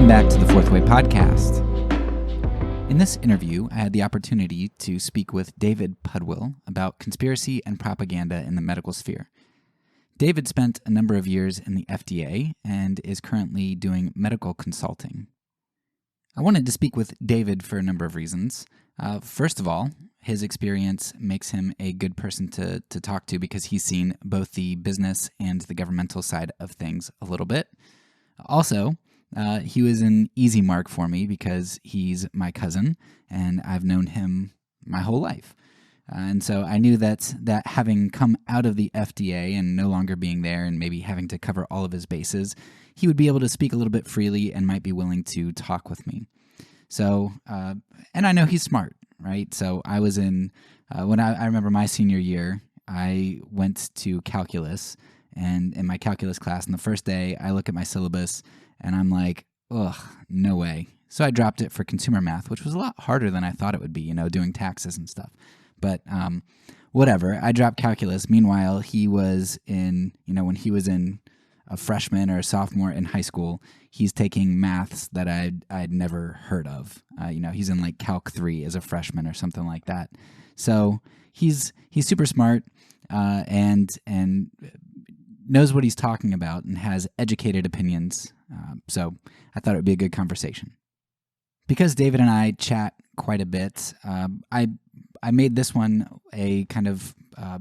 Welcome back to the Fourth Way Podcast. In this interview, I had the opportunity to speak with David Pudwill about conspiracy and propaganda in the medical sphere. David spent a number of years in the FDA and is currently doing medical consulting. I wanted to speak with David for a number of reasons. First of all, his experience makes him a good person to talk to because he's seen both the business and the governmental side of things a little bit. Also, he was an easy mark for me because he's my cousin and I've known him my whole life. And so I knew that having come out of the FDA and no longer being there and maybe having to cover all of his bases, he would be able to speak a little bit freely and might be willing to talk with me. So, and I know he's smart, right? So I was in, when I remember my senior year, I went to calculus, and in my calculus class, on the first day, I look at my syllabus and I'm like, ugh, no way. So I dropped it for consumer math, which was a lot harder than I thought it would be, doing taxes and stuff. But whatever, I dropped calculus. Meanwhile, he was in, when he was in a freshman or a sophomore in high school, he's taking maths that I'd never heard of. He's in like Calc 3 as a freshman or something like that. So he's super smart and knows what he's talking about and has educated opinions. So I thought it would be a good conversation. Because David and I chat quite a bit, I made this one a kind of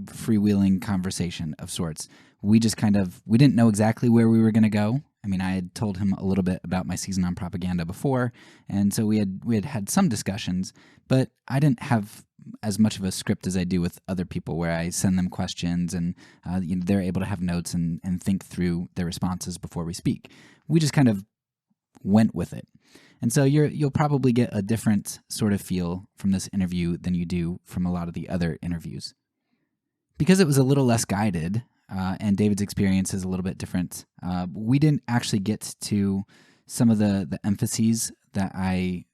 freewheeling conversation of sorts. We didn't know exactly where we were going to go. I mean, I had told him a little bit about my season on propaganda before, and so we had some discussions, but I didn't have as much of a script as I do with other people where I send them questions and they're able to have notes and think through their responses before we speak. We just kind of went with it. And so you'll probably get a different sort of feel from this interview than you do from a lot of the other interviews. Because it was a little less guided, and David's experience is a little bit different, we didn't actually get to some of the emphases that I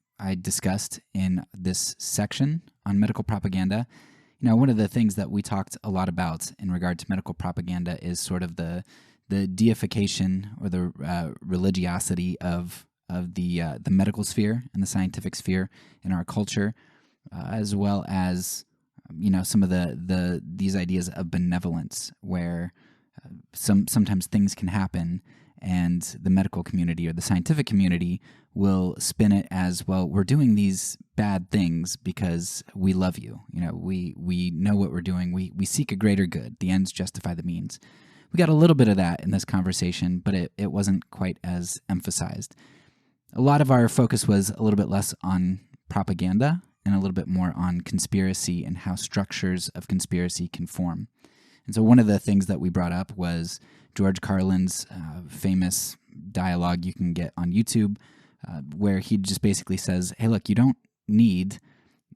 discussed in this section on medical propaganda. One of the things that we talked a lot about in regard to medical propaganda is sort of the deification or the religiosity of the medical sphere and the scientific sphere in our culture, as well as some of these ideas of benevolence, where sometimes things can happen, and the medical community or the scientific community will spin it as, well, we're doing these bad things because we love you. We know what we're doing. We seek a greater good. The ends justify the means. We got a little bit of that in this conversation, but it wasn't quite as emphasized. A lot of our focus was a little bit less on propaganda and a little bit more on conspiracy and how structures of conspiracy can form. And so one of the things that we brought up was George Carlin's famous dialogue you can get on YouTube, where he just basically says, hey, look, you don't need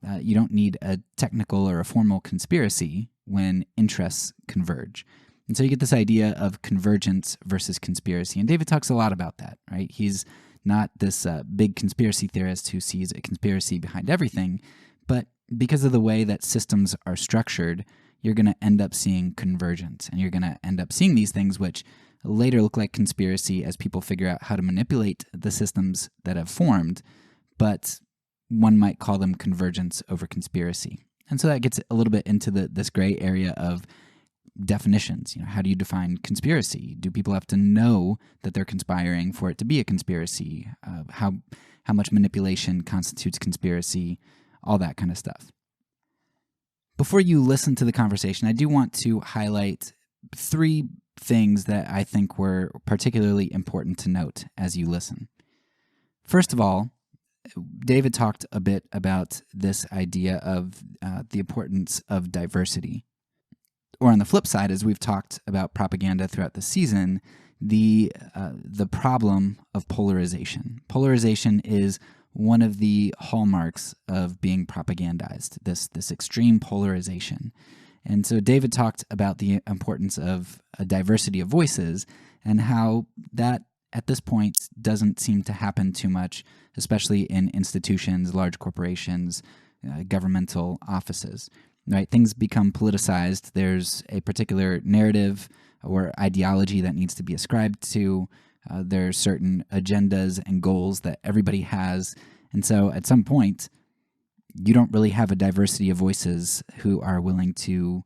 a technical or a formal conspiracy when interests converge. And so you get this idea of convergence versus conspiracy. And David talks a lot about that, right? He's not this big conspiracy theorist who sees a conspiracy behind everything, but because of the way that systems are structured, you're going to end up seeing convergence, and you're going to end up seeing these things which later look like conspiracy as people figure out how to manipulate the systems that have formed, but one might call them convergence over conspiracy. And so that gets a little bit into this gray area of definitions. How do you define conspiracy? Do people have to know that they're conspiring for it to be a conspiracy? How much manipulation constitutes conspiracy? All that kind of stuff. Before you listen to the conversation, I do want to highlight 3 things that I think were particularly important to note as you listen. First of all, David talked a bit about this idea of the importance of diversity. Or on the flip side, as we've talked about propaganda throughout the season, the problem of polarization. Polarization is one of the hallmarks of being propagandized, this extreme polarization. And so David talked about the importance of a diversity of voices and how that at this point doesn't seem to happen too much, especially in institutions, large corporations, governmental offices. Right? Things become politicized. There's a particular narrative or ideology that needs to be ascribed to. There are certain agendas and goals that everybody has. And so at some point, you don't really have a diversity of voices who are willing to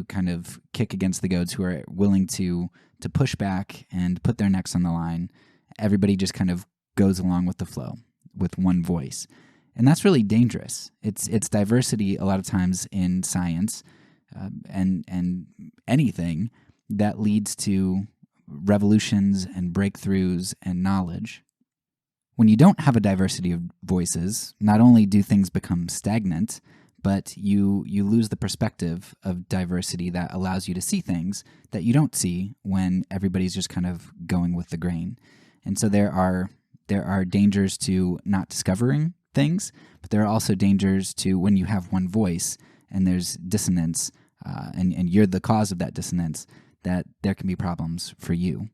kind of kick against the goads, who are willing to push back and put their necks on the line. Everybody just kind of goes along with the flow with one voice. And that's really dangerous. It's diversity a lot of times in science and anything that leads to revolutions and breakthroughs and knowledge. When you don't have a diversity of voices, not only do things become stagnant, but you lose the perspective of diversity that allows you to see things that you don't see when everybody's just kind of going with the grain. And so there are dangers to not discovering things, but there are also dangers to when you have one voice and there's dissonance, and you're the cause of that dissonance, that there can be problems for you.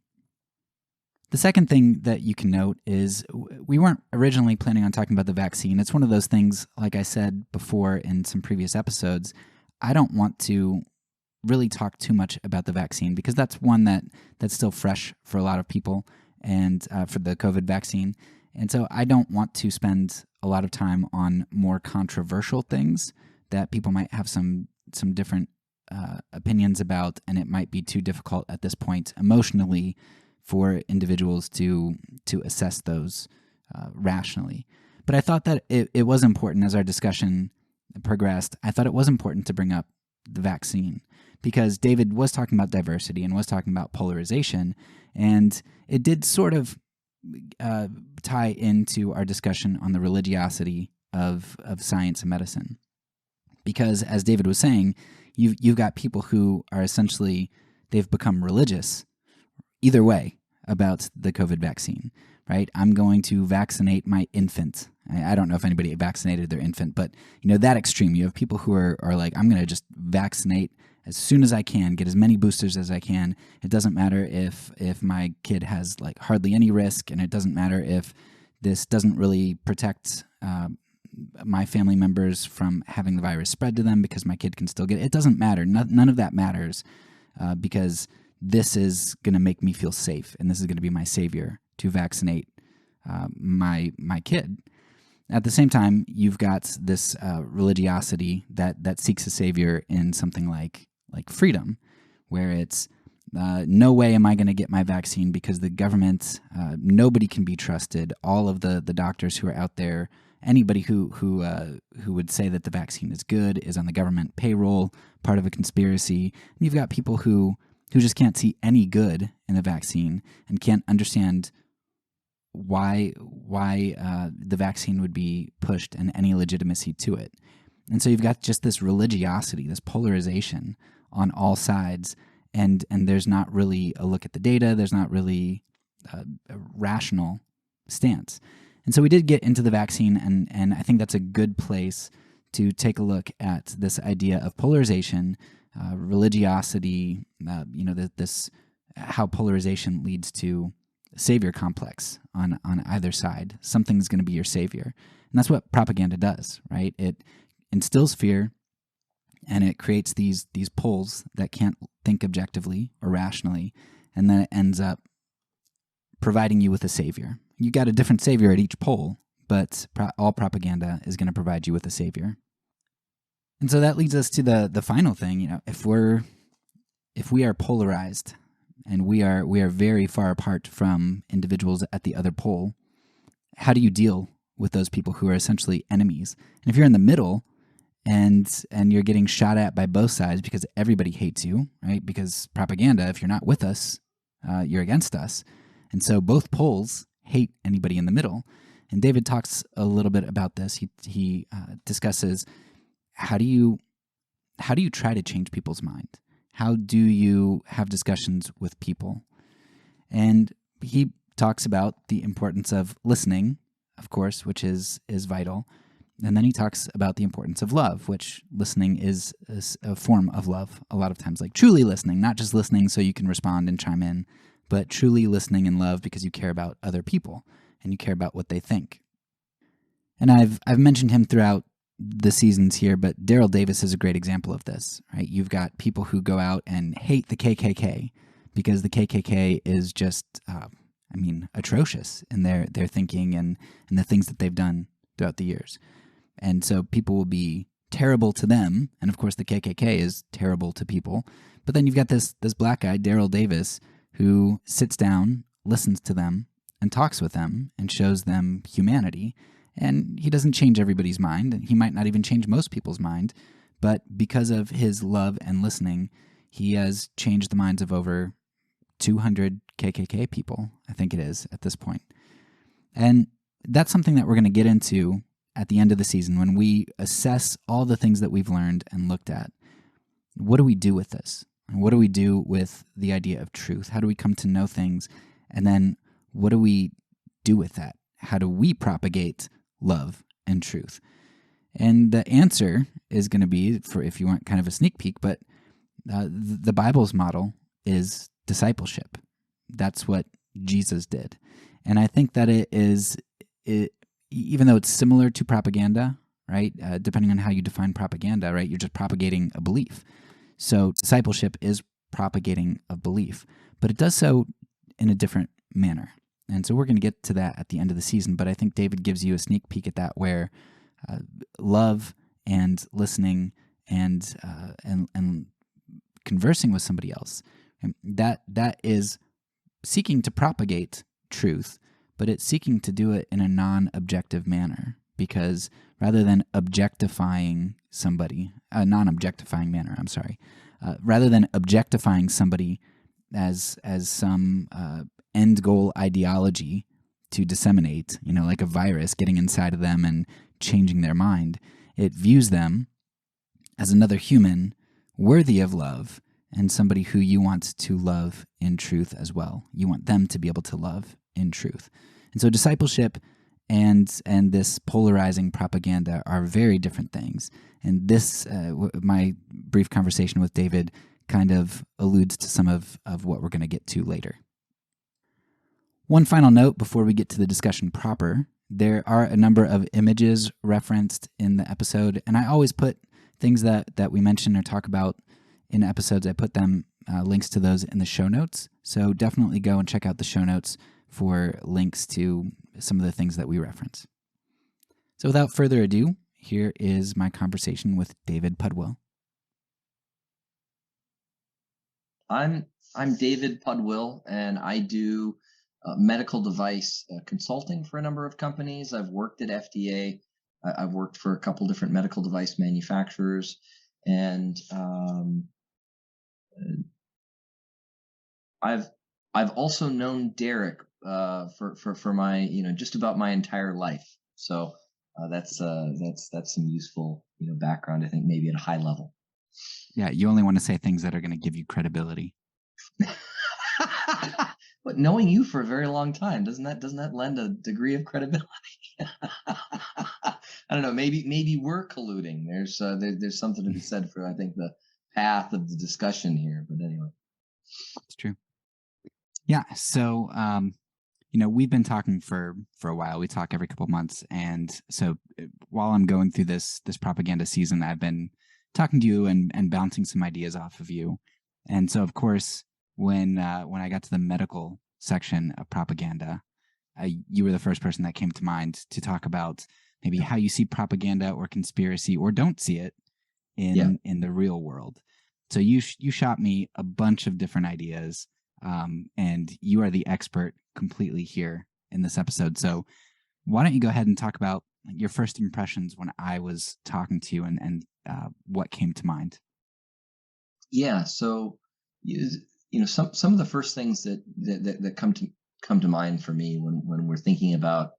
The second thing that you can note is we weren't originally planning on talking about the vaccine. It's one of those things, like I said before in some previous episodes, I don't want to really talk too much about the vaccine because that's one that's still fresh for a lot of people and for the COVID vaccine. And so I don't want to spend a lot of time on more controversial things that people might have some different opinions about, and it might be too difficult at this point emotionally for individuals to assess those rationally. But I thought that it was important as our discussion progressed. I thought it was important to bring up the vaccine because David was talking about diversity and was talking about polarization, and it did sort of tie into our discussion on the religiosity of science and medicine. Because as David was saying, you've got people who are essentially, they've become religious either way about the COVID vaccine, right? I'm going to vaccinate my infant. I don't know if anybody vaccinated their infant, but that extreme. You have people who are like, I'm going to just vaccinate as soon as I can, get as many boosters as I can. It doesn't matter if my kid has like hardly any risk, and it doesn't matter if this doesn't really protect my family members from having the virus spread to them because my kid can still get it. It doesn't matter. None of that matters because this is going to make me feel safe, and this is going to be my savior to vaccinate my kid. At the same time, you've got this religiosity that seeks a savior in something like freedom, where it's no way am I going to get my vaccine because the government, nobody can be trusted. All of the doctors who are out there, anybody who would say that the vaccine is good is on the government payroll, part of a conspiracy. And you've got people who just can't see any good in the vaccine and can't understand why the vaccine would be pushed and any legitimacy to it. And so you've got just this religiosity, this polarization on all sides, and there's not really a look at the data. There's not really a rational stance. And so we did get into the vaccine, and I think that's a good place to take a look at this idea of polarization, religiosity, this how polarization leads to savior complex on either side. Something's going to be your savior. And that's what propaganda does, right? It instills fear, and it creates these poles that can't think objectively or rationally, and then it ends up providing you with a savior. You got a different savior at each pole, but all propaganda is going to provide you with a savior. And so that leads us to the final thing. If we are polarized and we are very far apart from individuals at the other pole, how do you deal with those people who are essentially enemies? And if you're in the middle and you're getting shot at by both sides because everybody hates you, right? Because propaganda, if you're not with us, you're against us. And so both poles hate anybody in the middle. And David talks a little bit about this. He discusses how do you try to change people's mind? How do you have discussions with people? And he talks about the importance of listening, of course, which is vital. And then he talks about the importance of love, which listening is a form of love a lot of times, like truly listening, not just listening so you can respond and chime in, but truly listening in love because you care about other people and you care about what they think. And I've mentioned him throughout the seasons here, but Daryl Davis is a great example of this, right? You've got people who go out and hate the KKK because the KKK is just, atrocious in their thinking and the things that they've done throughout the years. And so people will be terrible to them, and of course the KKK is terrible to people. But then you've got this black guy, Daryl Davis, who sits down, listens to them, and talks with them, and shows them humanity. And he doesn't change everybody's mind, and he might not even change most people's mind, but because of his love and listening, he has changed the minds of over 200 KKK people, I think it is, at this point. And that's something that we're going to get into at the end of the season when we assess all the things that we've learned and looked at. What do we do with this? And what do we do with the idea of truth? How do we come to know things? And then what do we do with that? How do we propagate love and truth? And the answer is going to be, for if you want kind of a sneak peek, but the Bible's model is discipleship. That's what Jesus did. And I think that even though it's similar to propaganda, right? Depending on how you define propaganda, right? You're just propagating a belief. So discipleship is propagating a belief, but it does so in a different manner. And so we're going to get to that at the end of the season, but I think David gives you a sneak peek at that, where love and listening and conversing with somebody else, that is seeking to propagate truth, but it's seeking to do it in a non-objective manner, because rather than objectifying somebody, non-objectifying manner, rather than objectifying somebody as some end goal ideology to disseminate, like a virus getting inside of them and changing their mind, it views them as another human worthy of love and somebody who you want to love in truth as well. You want them to be able to love in truth. And so discipleship and this polarizing propaganda are very different things. And this, my brief conversation with David kind of alludes to some of what we're going to get to later. One final note before we get to the discussion proper: there are a number of images referenced in the episode, and I always put things that we mention or talk about in episodes, I put them, links to those in the show notes. So definitely go and check out the show notes for links to some of the things that we reference. So without further ado, here is my conversation with David Pudwill. I'm David Pudwill, and I do medical device consulting for a number of companies. I've worked at FDA. I've worked for a couple different medical device manufacturers, and I've also known Derek for my just about my entire life. So that's some useful background, I think, maybe at a high level. Yeah, you only want to say things that are going to give you credibility. But knowing you for a very long time, doesn't that lend a degree of credibility? I don't know. Maybe we're colluding. There's something to be said for, I think, the path of the discussion here. But anyway, it's true. Yeah. So we've been talking for a while. We talk every couple months, and so while I'm going through this propaganda season, I've been talking to you and bouncing some ideas off of you. And so, of course, when I got to the medical section of propaganda, you were the first person that came to mind to talk about maybe how you see propaganda or conspiracy, or don't see it in the real world. So you shot me a bunch of different ideas, and you are the expert completely here in this episode. So why don't you go ahead and talk about your first impressions when I was talking to you, and what came to mind? Yeah. So some of the first things that come to mind for me when we're thinking about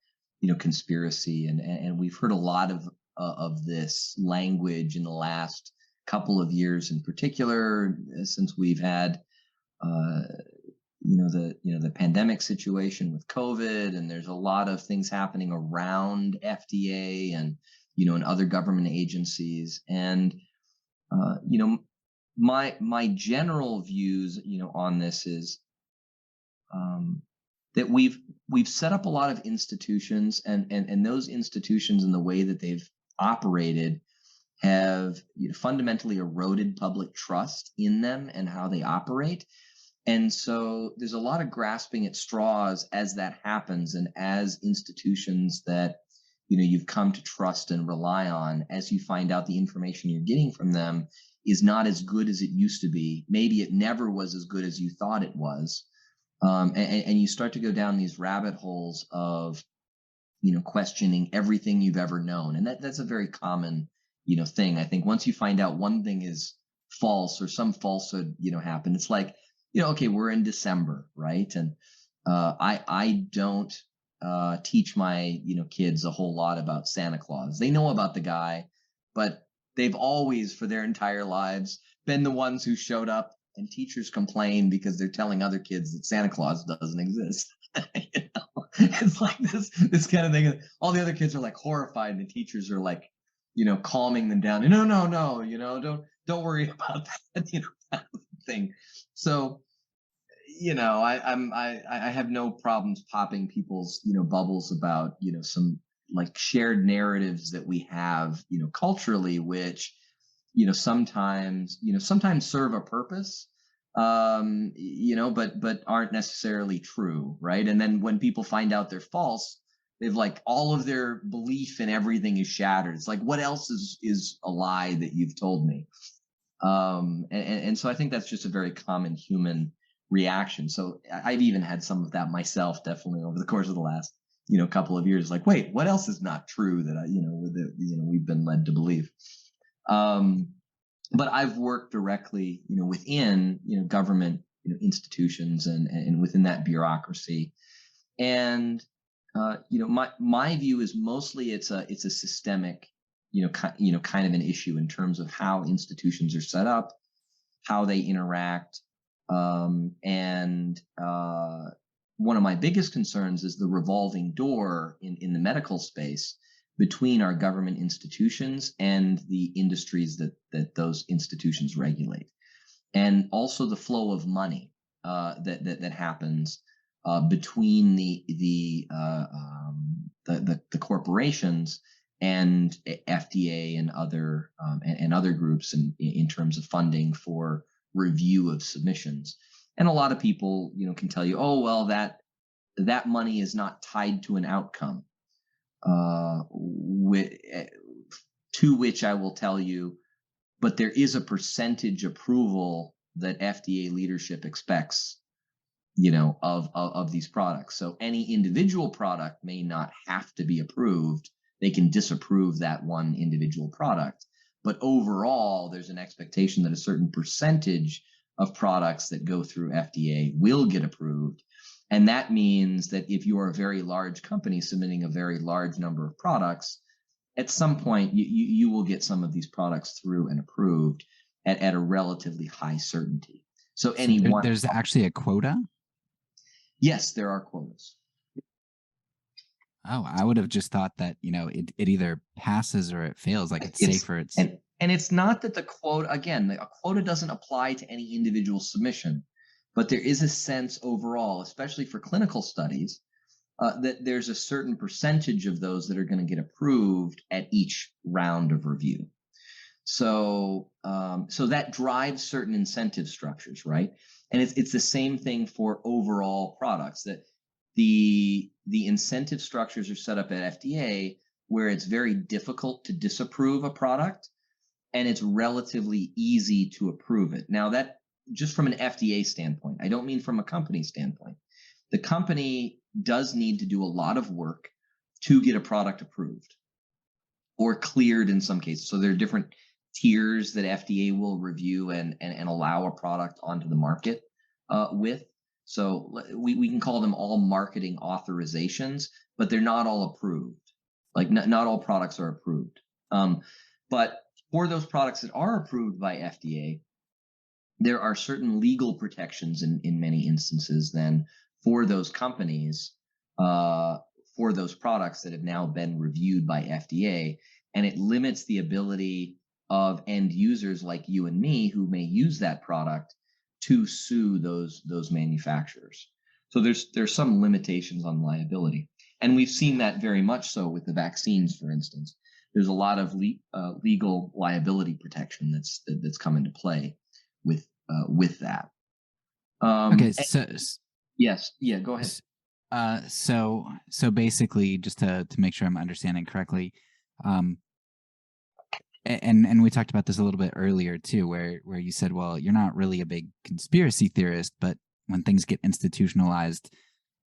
conspiracy, and we've heard a lot of this language in the last couple of years, in particular, since we've had the pandemic situation with COVID, and there's a lot of things happening around FDA and and other government agencies, and my general views on this is that we've set up a lot of institutions, and those institutions and the way that they've operated have fundamentally eroded public trust in them and how they operate. And so there's a lot of grasping at straws as that happens, and as institutions that you've come to trust and rely on, as you find out the information you're getting from them is not as good as it used to be. Maybe it never was as good as you thought it was. And you start to go down these rabbit holes of questioning everything you've ever known. And that's a very common, thing. I think once you find out one thing is false or some falsehood, happened, it's like, okay, we're in December, right? And I don't teach my, kids a whole lot about Santa Claus. They know about the guy, but they've always, for their entire lives, been the ones who showed up, and teachers complain because they're telling other kids that Santa Claus doesn't exist. It's like this kind of thing. All the other kids are like horrified, and the teachers are like, calming them down. No, no, no, don't worry about that, kind of thing. So, I have no problems popping people's, bubbles about, some like shared narratives that we have, culturally, which, sometimes serve a purpose, but aren't necessarily true, right? And then when people find out they're false, they've like all of their belief in everything is shattered. It's like, what else is a lie that you've told me? And so I think that's just a very common human reaction. So I've even had some of that myself, definitely over the course of the last, couple of years. Like, wait, what else is not true that we've been led to believe? But I've worked directly, within, government, institutions, and within that bureaucracy. And, my view is mostly it's a systemic, kind of an issue in terms of how institutions are set up, how they interact. And one of my biggest concerns is the revolving door in the medical space between our government institutions and the industries that those institutions regulate, and also the flow of money that happens between the corporations and FDA and other groups in terms of funding for review of submissions. And a lot of people, can tell you, oh, well, that money is not tied to an outcome. To which I will tell you, but there is a percentage approval that FDA leadership expects, of these products. So any individual product may not have to be approved. They can disapprove that one individual product. But overall, there's an expectation that a certain percentage of products that go through FDA will get approved. And that means that if you are a very large company submitting a very large number of products, at some point you will get some of these products through and approved at a relatively high certainty. So there's actually a quota? Yes, there are quotas. Oh, I would have just thought that, it either passes or it fails, like it's safer. And it's not that the quota, again, a quota doesn't apply to any individual submission, but there is a sense overall, especially for clinical studies, that there's a certain percentage of those that are going to get approved at each round of review. So that drives certain incentive structures, right? And it's the same thing for overall products, that the incentive structures are set up at FDA where it's very difficult to disapprove a product and it's relatively easy to approve it. Now, that just from an FDA standpoint, I don't mean from a company standpoint. The company does need to do a lot of work to get a product approved or cleared in some cases. So there are different tiers that FDA will review and allow a product onto the market with. So we can call them all marketing authorizations, but they're not all approved. Like not all products are approved. But for those products that are approved by FDA, there are certain legal protections in many instances then for those companies, for those products that have now been reviewed by FDA. And it limits the ability of end users like you and me who may use that product to sue those manufacturers. So there's some limitations on liability. And we've seen that very much so with the vaccines, for instance. There's a lot of legal liability protection that's come into play with that. Okay, Um, yes, yeah, go ahead. s- so basically, just to make sure I'm understanding correctly, um, and we talked about this a little bit earlier too, where you said, well, you're not really a big conspiracy theorist, but when things get institutionalized,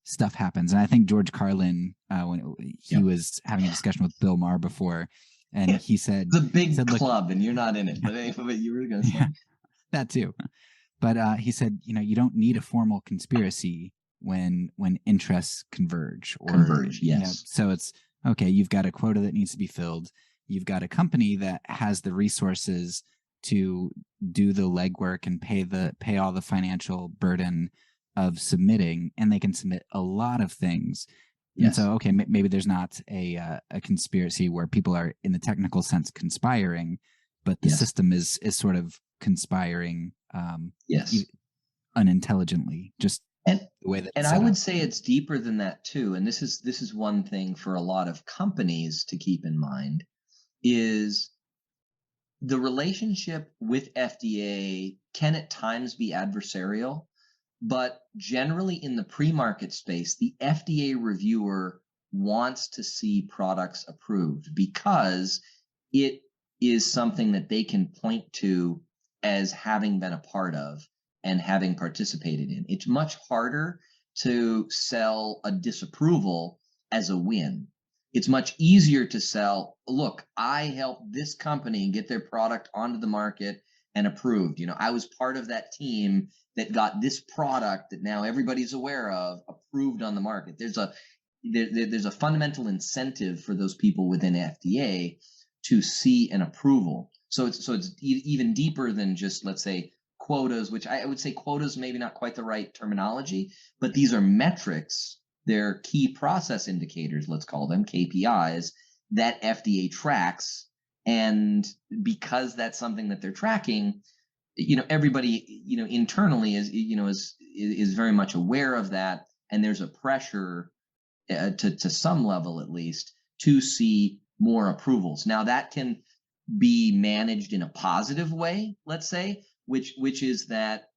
stuff happens. And I think George Carlin, when he Yeah. was having a discussion with Bill Maher before, and Yeah. he It's a big said, look, club and you're not in it. But anyway, but you were going to say yeah, that too. But he said, you don't need a formal conspiracy when interests converge, or converge. Yes. so it's okay. You've got a quota that needs to be filled. You've got a company that has the resources to do the legwork and pay all the financial burden of submitting, and they can submit a lot of things. And Yes. so, okay, maybe there's not a conspiracy where people are, in the technical sense, conspiring, but the Yes. system is sort of conspiring Yes. unintelligently, just And the way that and it's I set would up. say it's deeper than that too. And this is one thing for a lot of companies to keep in mind is the relationship with FDA can at times be adversarial, but generally in the pre-market space, the FDA reviewer wants to see products approved because it is something that they can point to as having been a part of and having participated in. It's much harder to sell a disapproval as a win. It's much easier to sell, look, I helped this company get their product onto the market and approved. I was part of that team that got this product that now everybody's aware of approved on the market. There's a fundamental incentive for those people within FDA to see an approval. So it's even deeper than just, let's say, quotas, which I would say quotas maybe not quite the right terminology, but these are metrics. They're key process indicators, let's call them KPIs, that FDA tracks. And because that's something that they're tracking, everybody, internally is very much aware of that, and there's a pressure to some level at least to see more approvals. Now that can be managed in a positive way, let's say, which is that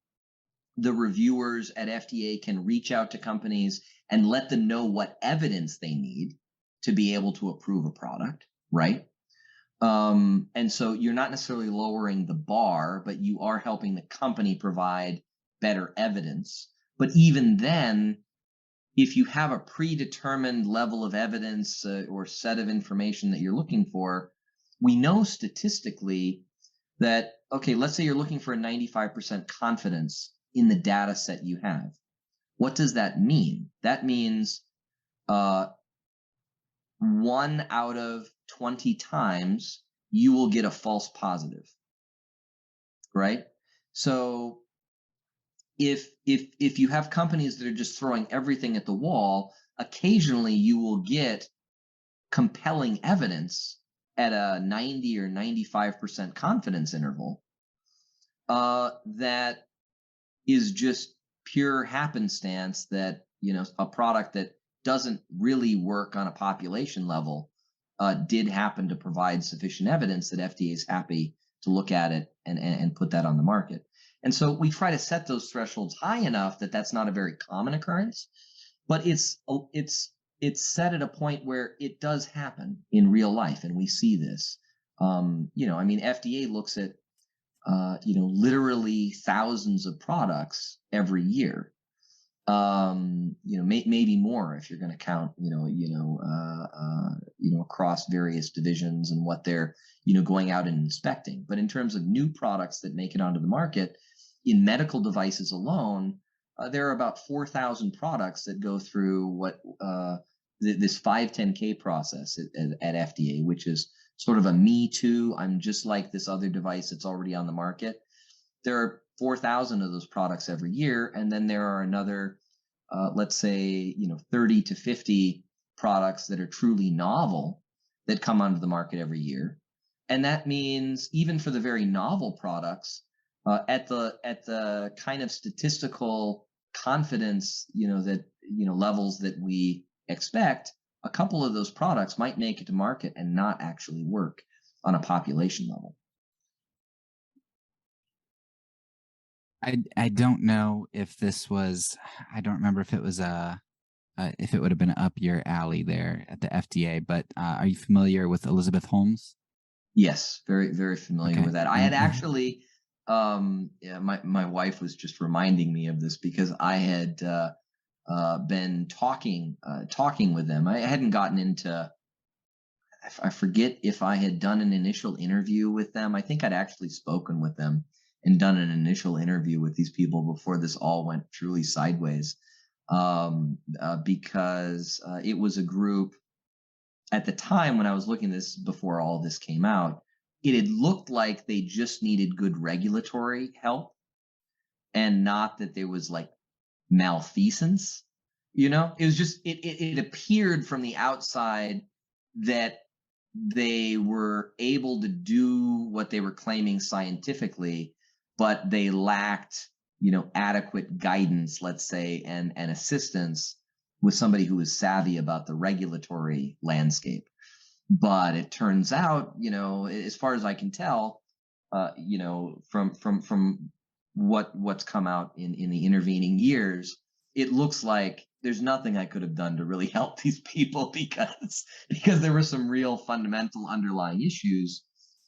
the reviewers at FDA can reach out to companies and let them know what evidence they need to be able to approve a product, right? And so you're not necessarily lowering the bar, but you are helping the company provide better evidence. But even then, if you have a predetermined level of evidence or set of information that you're looking for, we know statistically that, okay, let's say you're looking for a 95% confidence in the data set you have. What does that mean? That means uh, 1 out of 20 times you will get a false positive, right? So if you have companies that are just throwing everything at the wall, occasionally you will get compelling evidence at a 90 or 95% confidence interval that is just pure happenstance, that a product that doesn't really work on a population level did happen to provide sufficient evidence that FDA is happy to look at it and put that on the market. And so we try to set those thresholds high enough that that's not a very common occurrence, but it's set at a point where it does happen in real life, and we see this. I mean, FDA looks at literally thousands of products every year. Maybe more if you're going to count, across various divisions and what they're, going out and inspecting. But in terms of new products that make it onto the market, in medical devices alone, there are about 4,000 products that go through this 510K process at FDA, which is sort of a me too. I'm just like this other device that's already on the market. There are 4,000 of those products every year, and then there are another, let's say, 30 to 50 products that are truly novel that come onto the market every year. And that means even for the very novel products, at the kind of statistical confidence, that levels that we expect, a couple of those products might make it to market and not actually work on a population level. I don't know if this was. I don't remember if it would have been up your alley there at the FDA. But are you familiar with Elizabeth Holmes? Yes, very, very familiar Okay, with that. I had actually, yeah, my wife was just reminding me of this because I had been talking with them. I hadn't gotten into. I forget if I had done an initial interview with them. I think I'd actually spoken with them and done an initial interview with these people before this all went truly sideways. Because it was a group at the time when I was looking at this before all this came out, it had looked like they just needed good regulatory help and not that there was like malfeasance. It was just it appeared from the outside that they were able to do what they were claiming scientifically, but they lacked, adequate guidance, let's say, and assistance with somebody who was savvy about the regulatory landscape. But it turns out, as far as I can tell, from what's come out in the intervening years, it looks like there's nothing I could have done to really help these people because there were some real fundamental underlying issues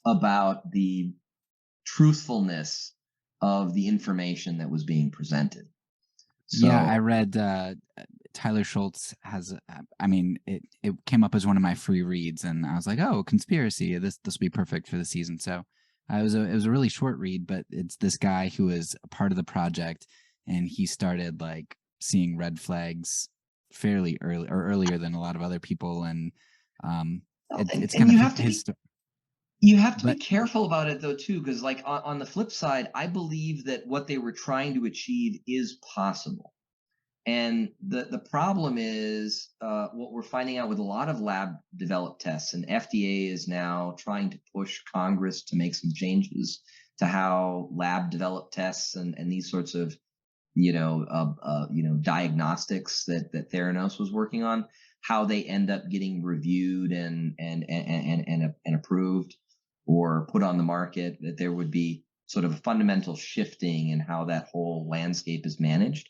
about the truthfulness of the information that was being presented. yeah, I So read Tyler Schultz has. I mean, it came up as one of my free reads, and I was like, oh, conspiracy. This will be perfect for the season. So it was a really short read, but it's this guy who is a part of the project, and he started like seeing red flags fairly early or earlier than a lot of other people, and it's and kind of his story. you have to be But careful about it though too, because like on the flip side, I believe that what they were trying to achieve is possible. And the problem is what we're finding out with a lot of lab developed tests, and FDA is now trying to push Congress to make some changes to how lab developed tests and these sorts of diagnostics that Theranos was working on, how they end up getting reviewed and approved or put on the market. That there would be sort of a fundamental shifting in how that whole landscape is managed.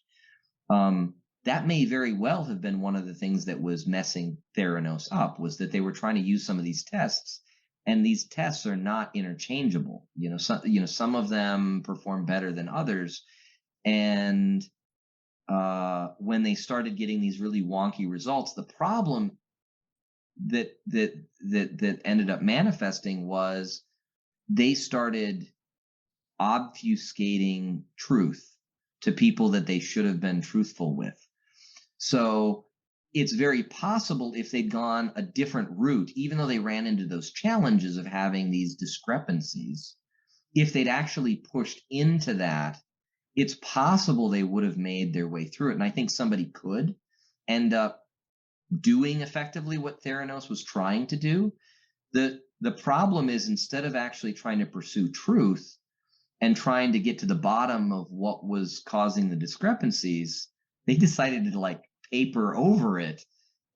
That may very well have been one of the things that was messing Theranos up, was that they were trying to use some of these tests, and these tests are not interchangeable. Some of them perform better than others, and when they started getting these really wonky results, the problem that ended up manifesting was they started obfuscating truth to people that they should have been truthful with. So it's very possible if they'd gone a different route, even though they ran into those challenges of having these discrepancies, if they'd actually pushed into that, it's possible they would have made their way through it. And I think somebody could end up doing effectively what Theranos was trying to do. The problem is, instead of actually trying to pursue truth and trying to get to the bottom of what was causing the discrepancies, they decided to like paper over it.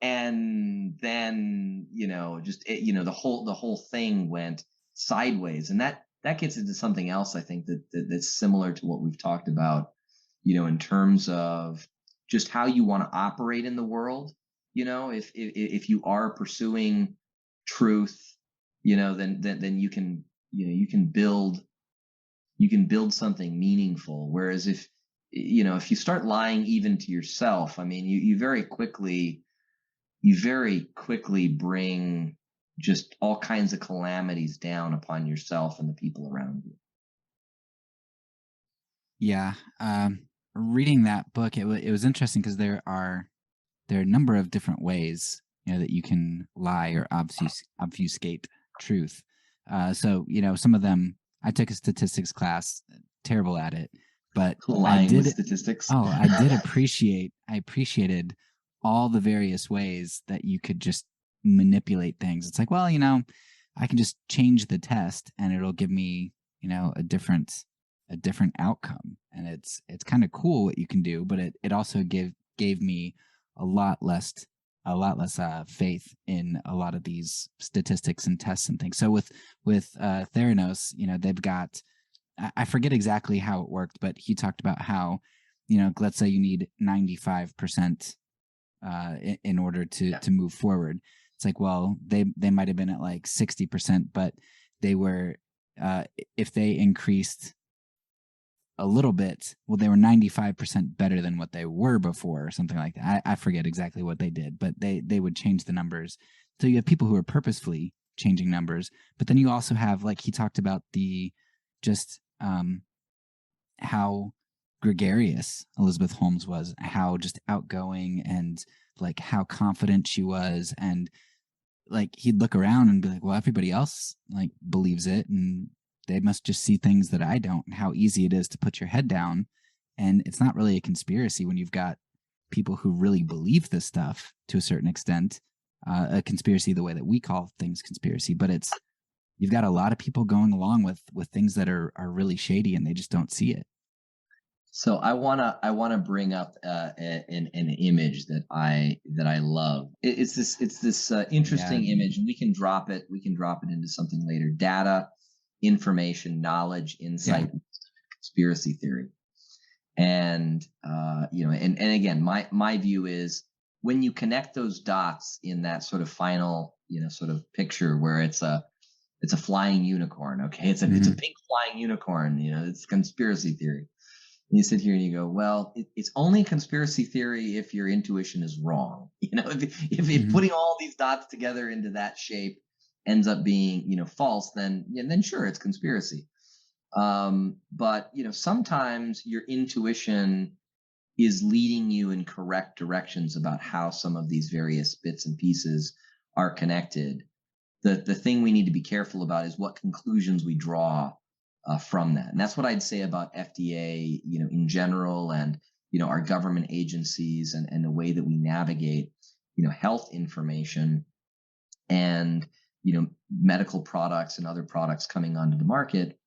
And then, the whole thing went sideways. And that gets into something else, I think, that's similar to what we've talked about, in terms of just how you want to operate in the world. If you are pursuing truth, then you can build something meaningful. Whereas if you start lying even to yourself, I mean, you very quickly bring just all kinds of calamities down upon yourself and the people around you. yeah, reading that book, it was interesting because there are a number of different ways that you can lie or obfuscate truth. So some of them, I took a statistics class, terrible at it, but I Lying with did. statistics. Oh, I appreciated all the various ways that you could just manipulate things. It's like, well, I can just change the test and it'll give me, a different outcome. And it's kind of cool what you can do, but it also gave me a lot less faith in a lot of these statistics and tests and things. So with Theranos, they've got I forget exactly how it worked, but he talked about how, you know, let's say you need 95% in order Yeah. to move forward. It's like, well, they might have been at like 60%, but they were if they increased a little bit, well, they were 95% better than what they were before, or something like that. I forget exactly what they did, but they would change the numbers. So you have people who are purposefully changing numbers, but then you also have, like, he talked about the just how gregarious Elizabeth Holmes was, how just outgoing, and like how confident she was. And like he'd look around and be like, well, everybody else like believes it, and they must just see things that I don't, and how easy it is to put your head down. And it's not really a conspiracy when you've got people who really believe this stuff to a certain extent. A conspiracy the way that we call things conspiracy, but it's, you've got a lot of people going along with things that are really shady, and they just don't see it. So I wanna bring up an image that I love. It's this Yeah. interesting image, and we can drop it. We can drop it into something later. Data, information, knowledge, Yeah. insight, conspiracy theory. And and again, my view is when you connect those dots in that sort of final, sort of picture where it's a flying unicorn. Okay, it's a Hmm. pink flying unicorn. It's conspiracy theory. And you sit here and you go, well, it's only a conspiracy theory if your intuition is wrong. If Hmm. putting all these dots together into that shape ends up being, false, then sure, it's conspiracy. But sometimes your intuition is leading you in correct directions about how some of these various bits and pieces are connected. The thing we need to be careful about is what conclusions we draw from that, and that's what I'd say about FDA, in general, and our government agencies, and the way that we navigate, health information, and medical products and other products coming onto the market.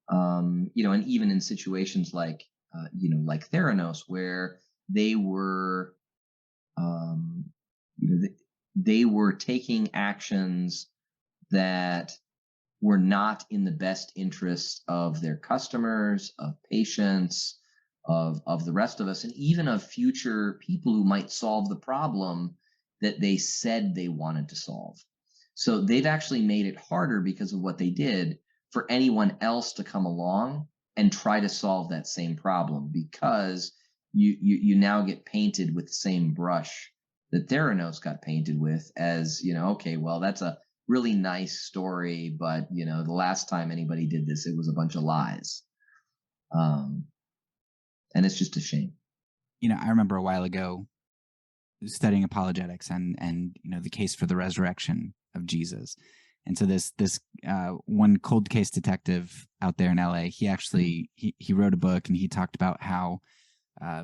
And even in situations like Theranos, where they were, um, they were taking actions that were not in the best interests of their customers, of patients, of the rest of us, and even of future people who might solve the problem that they said they wanted to solve. So they've actually made it harder because of what they did for anyone else to come along and try to solve that same problem, because you now get painted with the same brush that Theranos got painted with, as, okay, well, that's a really nice story, but the last time anybody did this, it was a bunch of lies. Um, and it's just a shame. You know, I remember a while ago studying apologetics, and you know, the case for the resurrection of Jesus. And so this one cold case detective out there in LA, he actually he wrote a book, and he talked about how uh,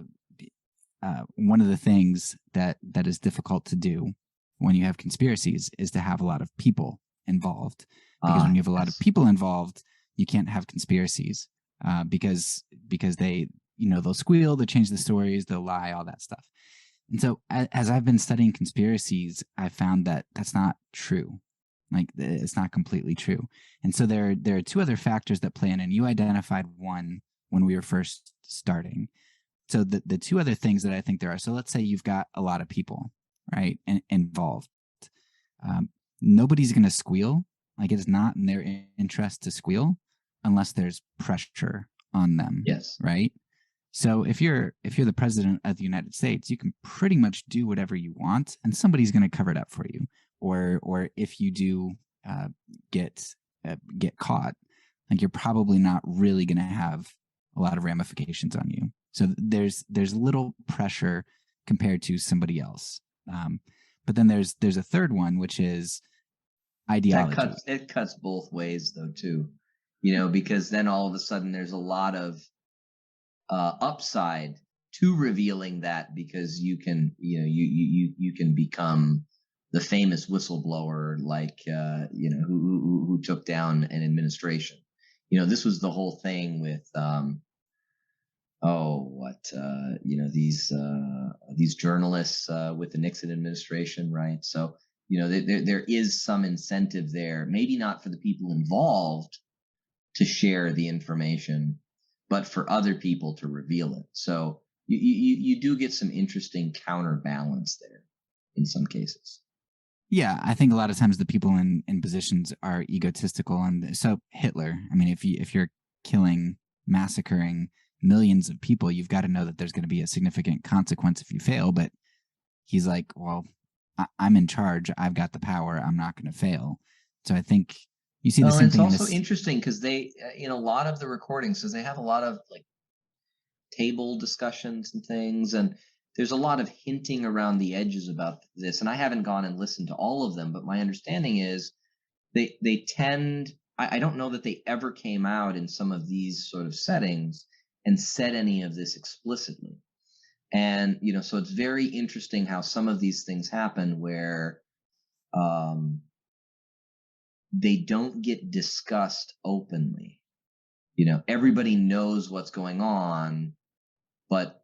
one of the things that is difficult to do when you have conspiracies is to have a lot of people involved, because when Ah, you have a lot of yes. people involved, you can't have conspiracies, because they, you know, they'll squeal, they'll change the stories, they'll lie, all that stuff. And so as I've been studying conspiracies, I found that that's not true. Like, it's not completely true. And so there are two other factors that play in, and you identified one when we were first starting. So the two other things that I think there are. So let's say you've got a lot of people, right, involved. Um, Nobody's going to squeal. Like, it is not in their interest to squeal unless there's pressure on them, Yes. right? So if you're the president of the United States, you can pretty much do whatever you want, and somebody's going to cover it up for you. Or if you do uh, get get caught, like, you're probably not really going to have a lot of ramifications on you. So there's little pressure compared to somebody else. Um, but then there's a third one, which is That ideology. cuts both ways though too, because then all of a sudden there's a lot of upside to revealing that, because you can become the famous whistleblower, like who took down an administration. This was the whole thing with these journalists with the Nixon administration, right? So there is some incentive there, maybe not for the people involved, to share the information, but for other people to reveal it. So you do get some interesting counterbalance there in some cases. Yeah, I think a lot of times the people in positions are egotistical, and so Hitler. I mean, if you're killing, massacring millions of people, you've got to know that there's going to be a significant consequence if you fail. But he's like, well, I'm in charge. I've got the power. I'm not going to fail. So I think you see the Well, and same it's thing in also this. interesting because they, in a lot of the recordings, because they have a lot of like table discussions and things, and there's a lot of hinting around the edges about this. And I haven't gone and listened to all of them, but my understanding is they tend. I don't know that they ever came out in some of these sort of settings and said any of this explicitly. And so it's very interesting how some of these things happen where um, they don't get discussed openly. Everybody knows what's going on, but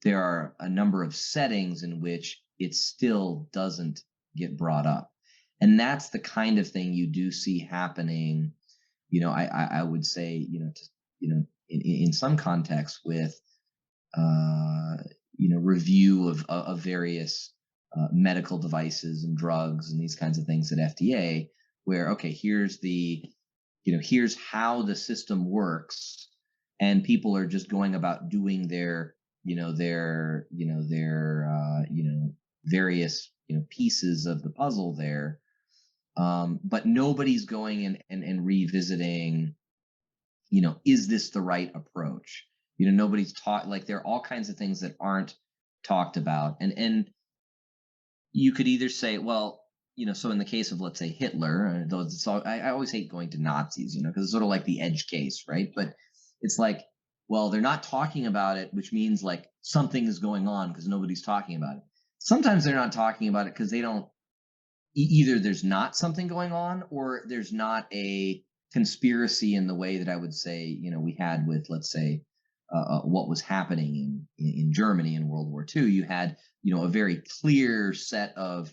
there are a number of settings in which it still doesn't get brought up. And that's the kind of thing you do see happening. I would say, in some contexts with, uh, review of various medical devices and drugs and these kinds of things at FDA, where, okay, here's how the system works, and people are just going about doing their various pieces of the puzzle there, but nobody's going and revisiting, is this the right approach? Nobody's taught, like, there are all kinds of things that aren't talked about, and you could either say, well, so in the case of, let's say, Hitler, though I always hate going to Nazis, because it's sort of like the edge case, right? But it's like, well, they're not talking about it, which means like something is going on because nobody's talking about it. Sometimes they're not talking about it because they don't, either there's not something going on, or there's not a conspiracy in the way that I would say, we had with, let's say, what was happening in Germany in World War II. You had, a very clear set of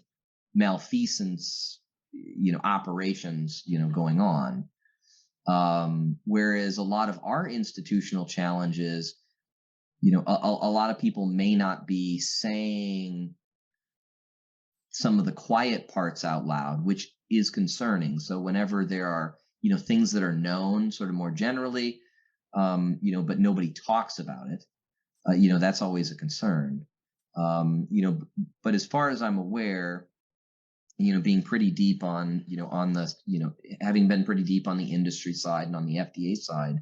malfeasance, operations, going on. Whereas a lot of our institutional challenges, a lot of people may not be saying some of the quiet parts out loud, which is concerning. So whenever there are, things that are known sort of more generally, but nobody talks about it, that's always a concern. But as far as I'm aware, being pretty deep on, on the, having been pretty deep on the industry side and on the FDA side,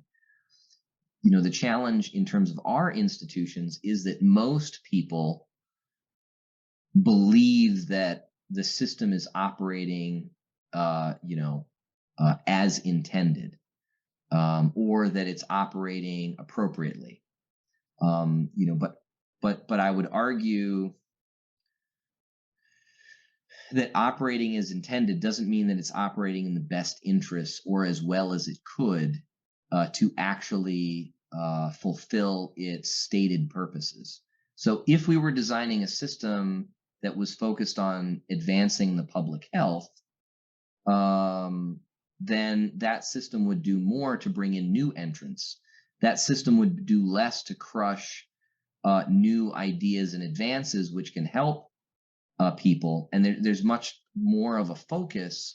the challenge in terms of our institutions is that most people believe that the system is operating, as intended, or that it's operating appropriately. But I would argue that operating as intended doesn't mean that it's operating in the best interests or as well as it could, to actually fulfill its stated purposes. So if we were designing a system that was focused on advancing the public health, then that system would do more to bring in new entrants. That system would do less to crush new ideas and advances, which can help people. And there's much more of a focus,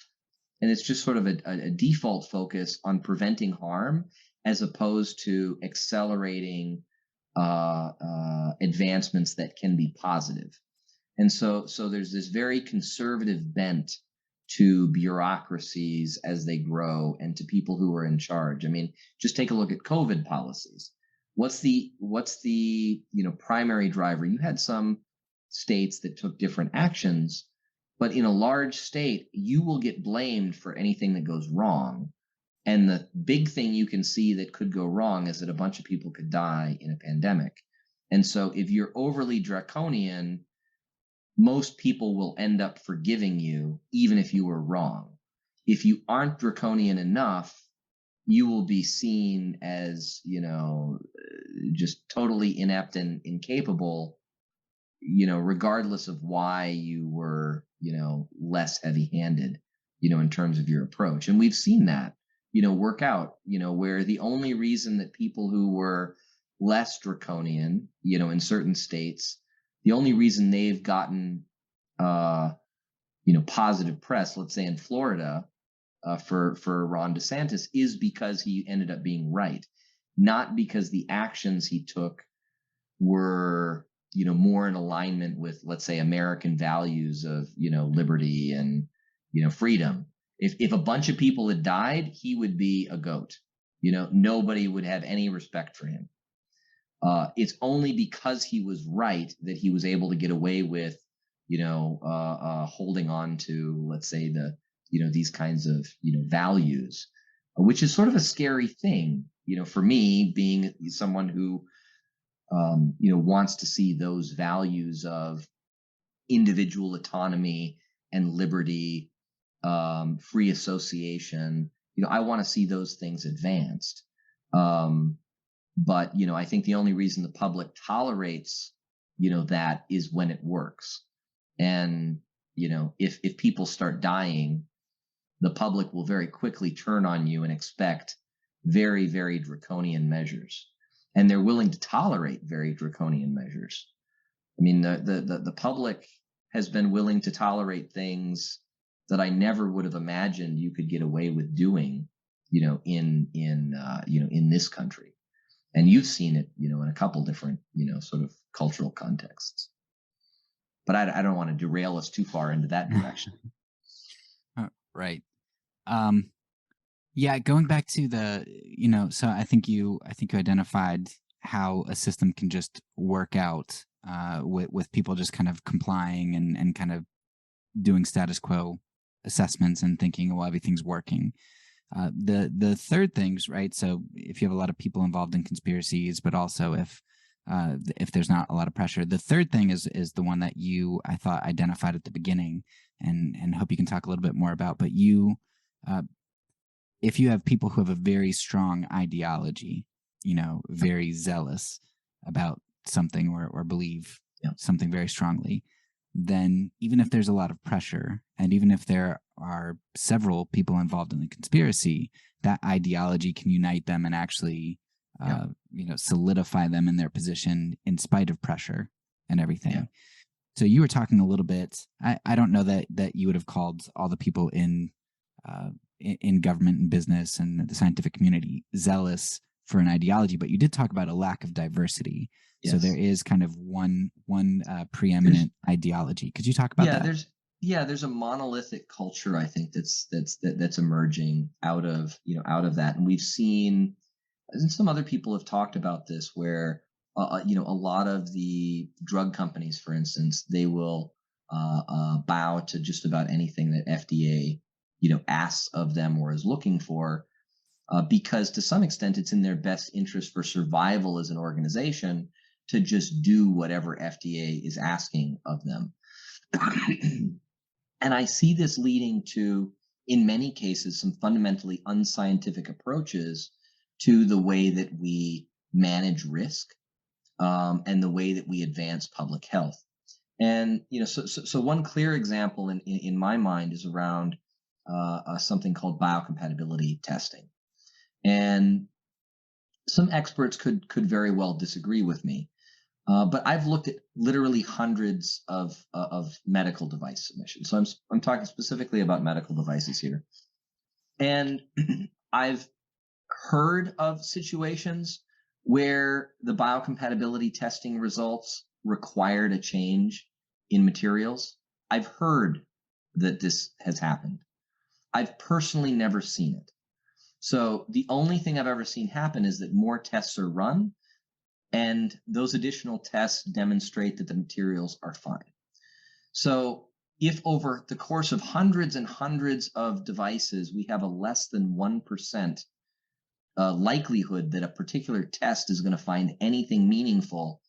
and it's just sort of a default focus on preventing harm as opposed to accelerating advancements that can be positive. And so there's this very conservative bent to bureaucracies as they grow and to people who are in charge. I mean, just take a look at COVID policies. What's the primary driver? You had some states that took different actions, but in a large state, you will get blamed for anything that goes wrong. And the big thing you can see that could go wrong is that a bunch of people could die in a pandemic. And so if you're overly draconian, most people will end up forgiving you, even if you were wrong. If you aren't draconian enough, you will be seen as, just totally inept and incapable, regardless of why you were, less heavy handed, in terms of your approach. And we've seen that, work out, where the only reason that people who were less draconian, in certain states, the only reason they've gotten, uh, positive press, let's say in Florida, for Ron DeSantis, is because he ended up being right, not because the actions he took were, more in alignment with, let's say, American values of, liberty and, freedom. If a bunch of people had died, he would be a goat. Nobody would have any respect for him. It's only because he was right that he was able to get away with, holding on to, let's say, these kinds of, values, which is sort of a scary thing, for me, being someone who, wants to see those values of individual autonomy and liberty, free association. I want to see those things advanced. But I think the only reason the public tolerates, that is when it works. And if people start dying, the public will very quickly turn on you and expect very, very draconian measures. And they're willing to tolerate very draconian measures. I mean, the public has been willing to tolerate things that I never would have imagined you could get away with doing, in this country. And you've seen it, in a couple different, sort of cultural contexts. But I don't want to derail us too far into that direction. Right. Um, yeah, going back to so I think you identified how a system can just work out with people just kind of complying and kind of doing status quo assessments and thinking, well, everything's working. The third things, right? So if you have a lot of people involved in conspiracies, but also if there's not a lot of pressure, the third thing is the one that I thought identified at the beginning, and hope you can talk a little bit more about. But if you have people who have a very strong ideology, very zealous about something or believe something very strongly, then even if there's a lot of pressure and even if there are several people involved in the conspiracy, that ideology can unite them and actually, solidify them in their position in spite of pressure and everything. Yeah. So you were talking a little bit. I don't know that you would have called all the people in government and business and the scientific community zealous for an ideology, but you did talk about a lack of diversity. Yes. So there is kind of one preeminent ideology. Could you talk about that? There's a monolithic culture, I think, that's emerging out of that, and we've seen, and some other people have talked about this, where a lot of the drug companies, for instance, they will bow to just about anything that FDA asks of them or is looking for, because to some extent it's in their best interest for survival as an organization to just do whatever FDA is asking of them. And I see this leading to, in many cases, some fundamentally unscientific approaches to the way that we manage risk, and the way that we advance public health. And so one clear example in my mind is around something called biocompatibility testing. And some experts could very well disagree with me, but I've looked at literally hundreds of medical device submissions. So I'm talking specifically about medical devices here, and I've heard of situations where the biocompatibility testing results required a change in materials. I've heard that this has happened. I've personally never seen it. So the only thing I've ever seen happen is that more tests are run, and those additional tests demonstrate that the materials are fine. So if over the course of hundreds and hundreds of devices, we have a less than 1% likelihood that a particular test is going to find anything meaningful,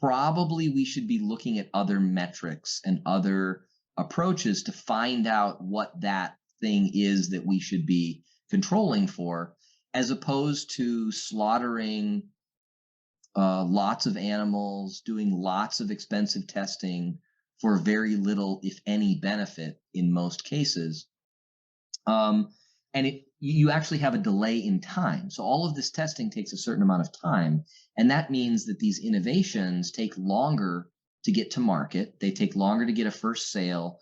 probably we should be looking at other metrics and other approaches to find out what that thing is that we should be controlling for, as opposed to slaughtering lots of animals, doing lots of expensive testing for very little, if any, benefit in most cases. and you actually have a delay in time. So all of this testing takes a certain amount of time, and that means that these innovations take longer to get to market. They take longer to get a first sale.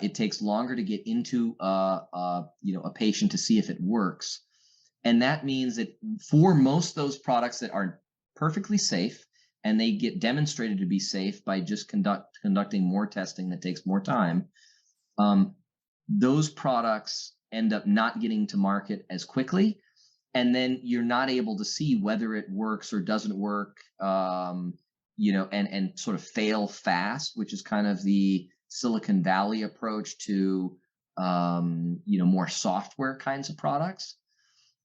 It takes longer to get into a patient to see if it works, and that means that for most of those products that are perfectly safe and they get demonstrated to be safe by just conducting more testing that takes more time, um, those products end up not getting to market as quickly, and then you're not able to see whether it works or doesn't work, and sort of fail fast, which is kind of the Silicon Valley approach to more software kinds of products.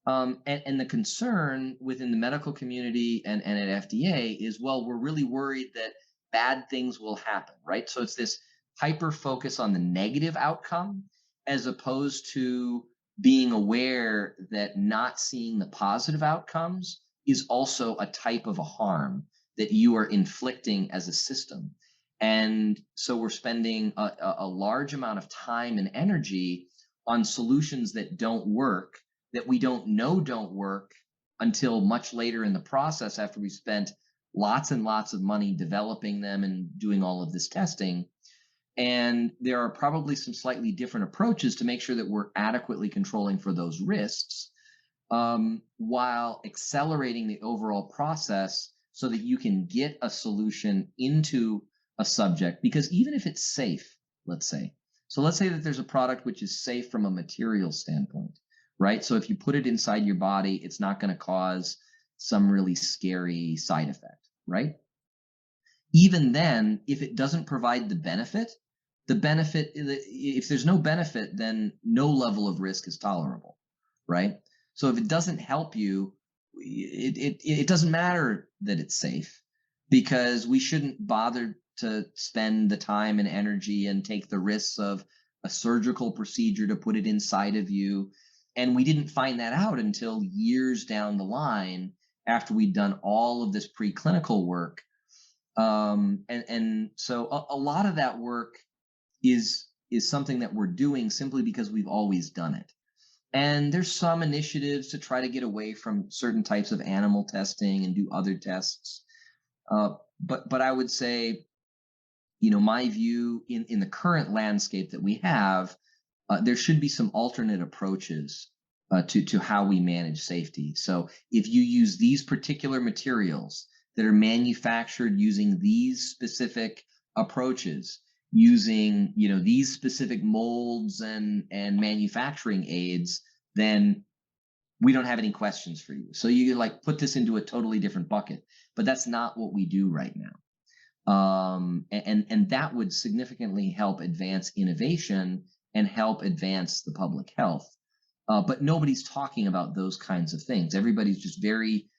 And the concern within the medical community and at FDA is, well, we're really worried that bad things will happen, right? So it's this hyper focus on the negative outcome as opposed to being aware that not seeing the positive outcomes is also a type of a harm that you are inflicting as a system. And so we're spending a large amount of time and energy on solutions that don't work, that we don't know don't work until much later in the process after we spent lots and lots of money developing them and doing all of this testing. And there are probably some slightly different approaches to make sure that we're adequately controlling for those risks, while accelerating the overall process so that you can get a solution into a subject. Because even if it's safe, let's say that there's a product which is safe from a material standpoint, right? So if you put it inside your body, it's not going to cause some really scary side effect, right? Even then, if it doesn't provide if there's no benefit, then no level of risk is tolerable, right? So if it doesn't help you, it doesn't matter that it's safe, because we shouldn't bother to spend the time and energy and take the risks of a surgical procedure to put it inside of you. And we didn't find that out until years down the line after we'd done all of this preclinical work. And so a lot of that work is something that we're doing simply because we've always done it. And there's some initiatives to try to get away from certain types of animal testing and do other tests. But I would say, my view in the current landscape that we have, there should be some alternate approaches to how we manage safety. So if you use these particular materials that are manufactured using these specific approaches, using these specific molds and manufacturing aids, then we don't have any questions for you. So you like put this into a totally different bucket. But that's not what we do right now. And that would significantly help advance innovation and help advance the public health. But nobody's talking about those kinds of things. Everybody's just very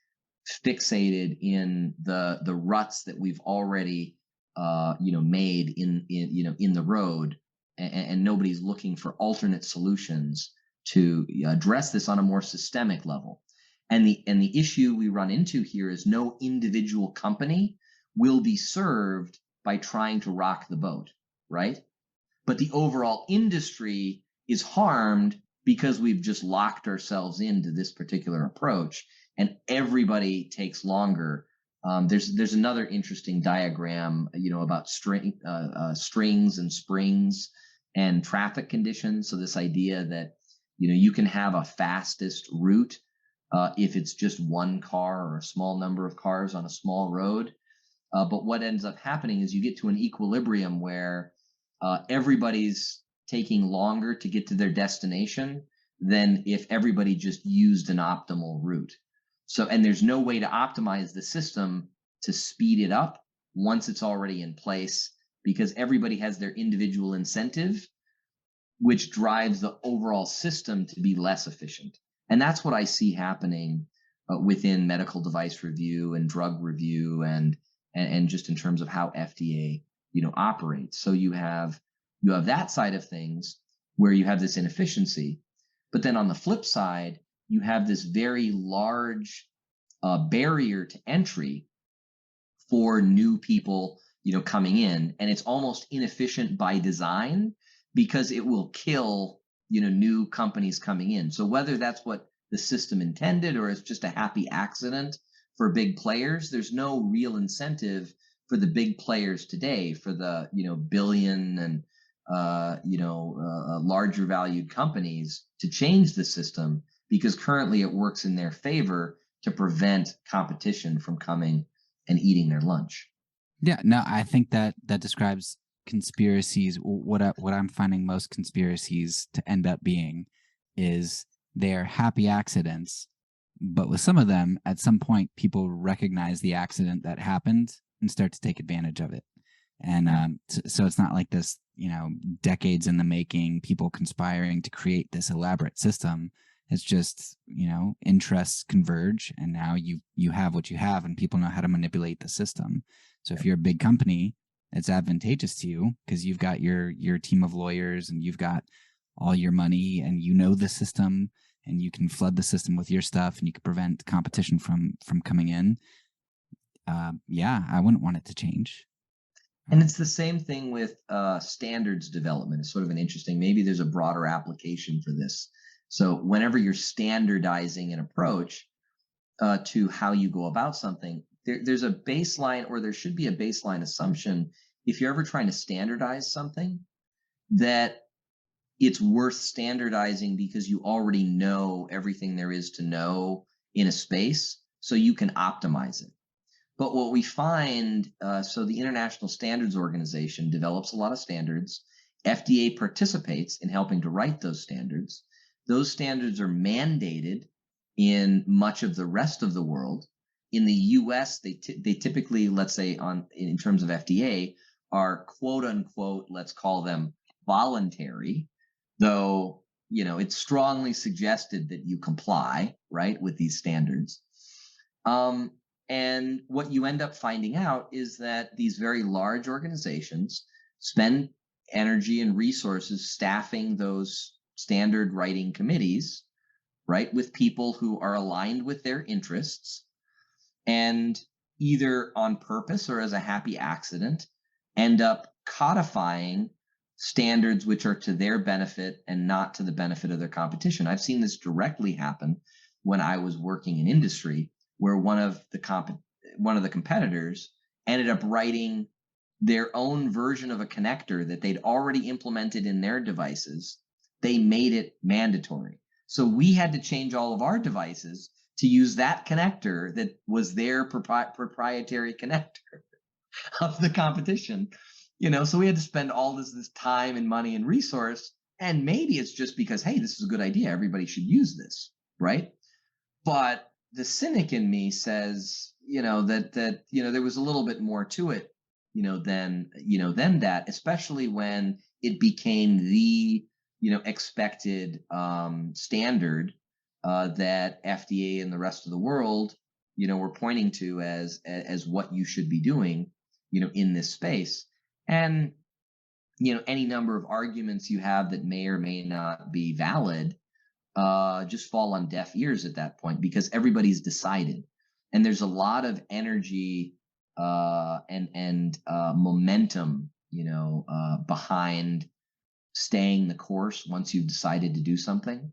fixated in the ruts that we've already made in the road, and nobody's looking for alternate solutions to address this on a more systemic level. And the issue we run into here is no individual company will be served by trying to rock the boat, right? But the overall industry is harmed because we've just locked ourselves into this particular approach, and everybody takes longer. There's another interesting diagram, about strings and springs and traffic conditions. So this idea that you can have a fastest route if it's just one car or a small number of cars on a small road. But what ends up happening is you get to an equilibrium where everybody's taking longer to get to their destination than if everybody just used an optimal route. So, and there's no way to optimize the system to speed it up once it's already in place, because everybody has their individual incentive, which drives the overall system to be less efficient. And that's what I see happening within medical device review and drug review, and just in terms of how FDA operates. So you have that side of things where you have this inefficiency, but then on the flip side, you have this very large barrier to entry for new people coming in, and it's almost inefficient by design because it will kill new companies coming in. So whether that's what the system intended or it's just a happy accident for big players, there's no real incentive for the big players today, for the billion and larger valued companies to change the system, because currently it works in their favor to prevent competition from coming and eating their lunch. Yeah, no, I think that describes conspiracies. What I'm finding most conspiracies to end up being is they're happy accidents, but with some of them, at some point, people recognize the accident that happened and start to take advantage of it. And so it's not like this, decades in the making, people conspiring to create this elaborate system. It's just, interests converge, and now you have what you have, and people know how to manipulate the system. So if you're a big company, it's advantageous to you because you've got your team of lawyers and you've got all your money and you know the system and you can flood the system with your stuff and you can prevent competition from coming in. Yeah, I wouldn't want it to change. And it's the same thing with standards development. It's sort of an interesting, maybe there's a broader application for this. So whenever you're standardizing an approach to how you go about something, there's a baseline, or there should be a baseline assumption, if you're ever trying to standardize something, that it's worth standardizing because you already know everything there is to know in a space, so you can optimize it. But what we find, so the International Standards Organization develops a lot of standards. FDA participates in helping to write those standards. Those standards are mandated in much of the rest of the world. In the US, they typically, let's say in terms of FDA, are quote unquote, let's call them voluntary, though, it's strongly suggested that you comply, right, with these standards. And what you end up finding out is that these very large organizations spend energy and resources staffing those standard writing committees, right, with people who are aligned with their interests, and either on purpose or as a happy accident end up codifying standards which are to their benefit and not to the benefit of their competition. I've seen this directly happen when I was working in industry, where one of the competitors ended up writing their own version of a connector that they'd already implemented in their devices. They made it mandatory. So we had to change all of our devices to use that connector that was their proprietary connector of the competition. So we had to spend all this time and money and resource. And maybe it's just because, hey, this is a good idea, everybody should use this, right? But the cynic in me says, that there was a little bit more to it, than that, especially when it became the expected standard that FDA and the rest of the world were pointing to as what you should be doing in this space. And any number of arguments you have that may or may not be valid just fall on deaf ears at that point, because everybody's decided, and there's a lot of energy and momentum, behind staying the course once you've decided to do something,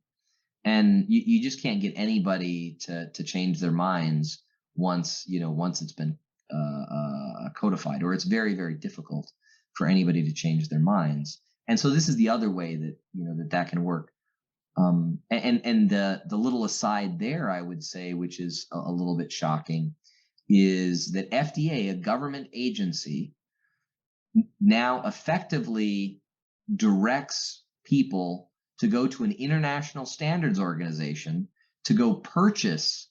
and you just can't get anybody to change their minds once it's been codified, or it's very, very difficult for anybody to change their minds. And so this is the other way that that can work. And the little aside there, I would say, which is a little bit shocking, is that FDA, a government agency, now effectively directs people to go to an international standards organization to go purchase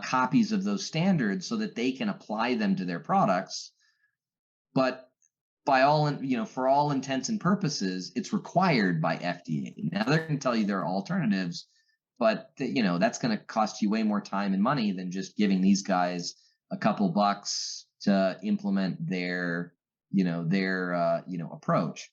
copies of those standards so that they can apply them to their products. But for all intents and purposes, it's required by FDA. Now they're going to tell you there are alternatives, but that's going to cost you way more time and money than just giving these guys a couple bucks to implement their approach.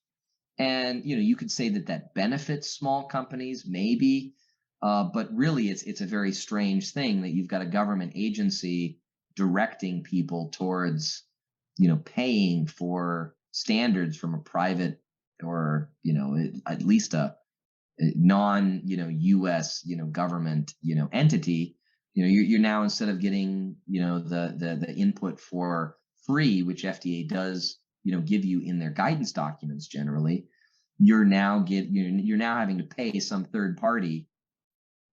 And you could say that benefits small companies, maybe, but really it's a very strange thing that you've got a government agency directing people towards paying for standards from a private, or at least a non, U.S., government, entity, you're now, instead of getting, the input for free, which FDA does, give you in their guidance documents generally, you're now having to pay some third party,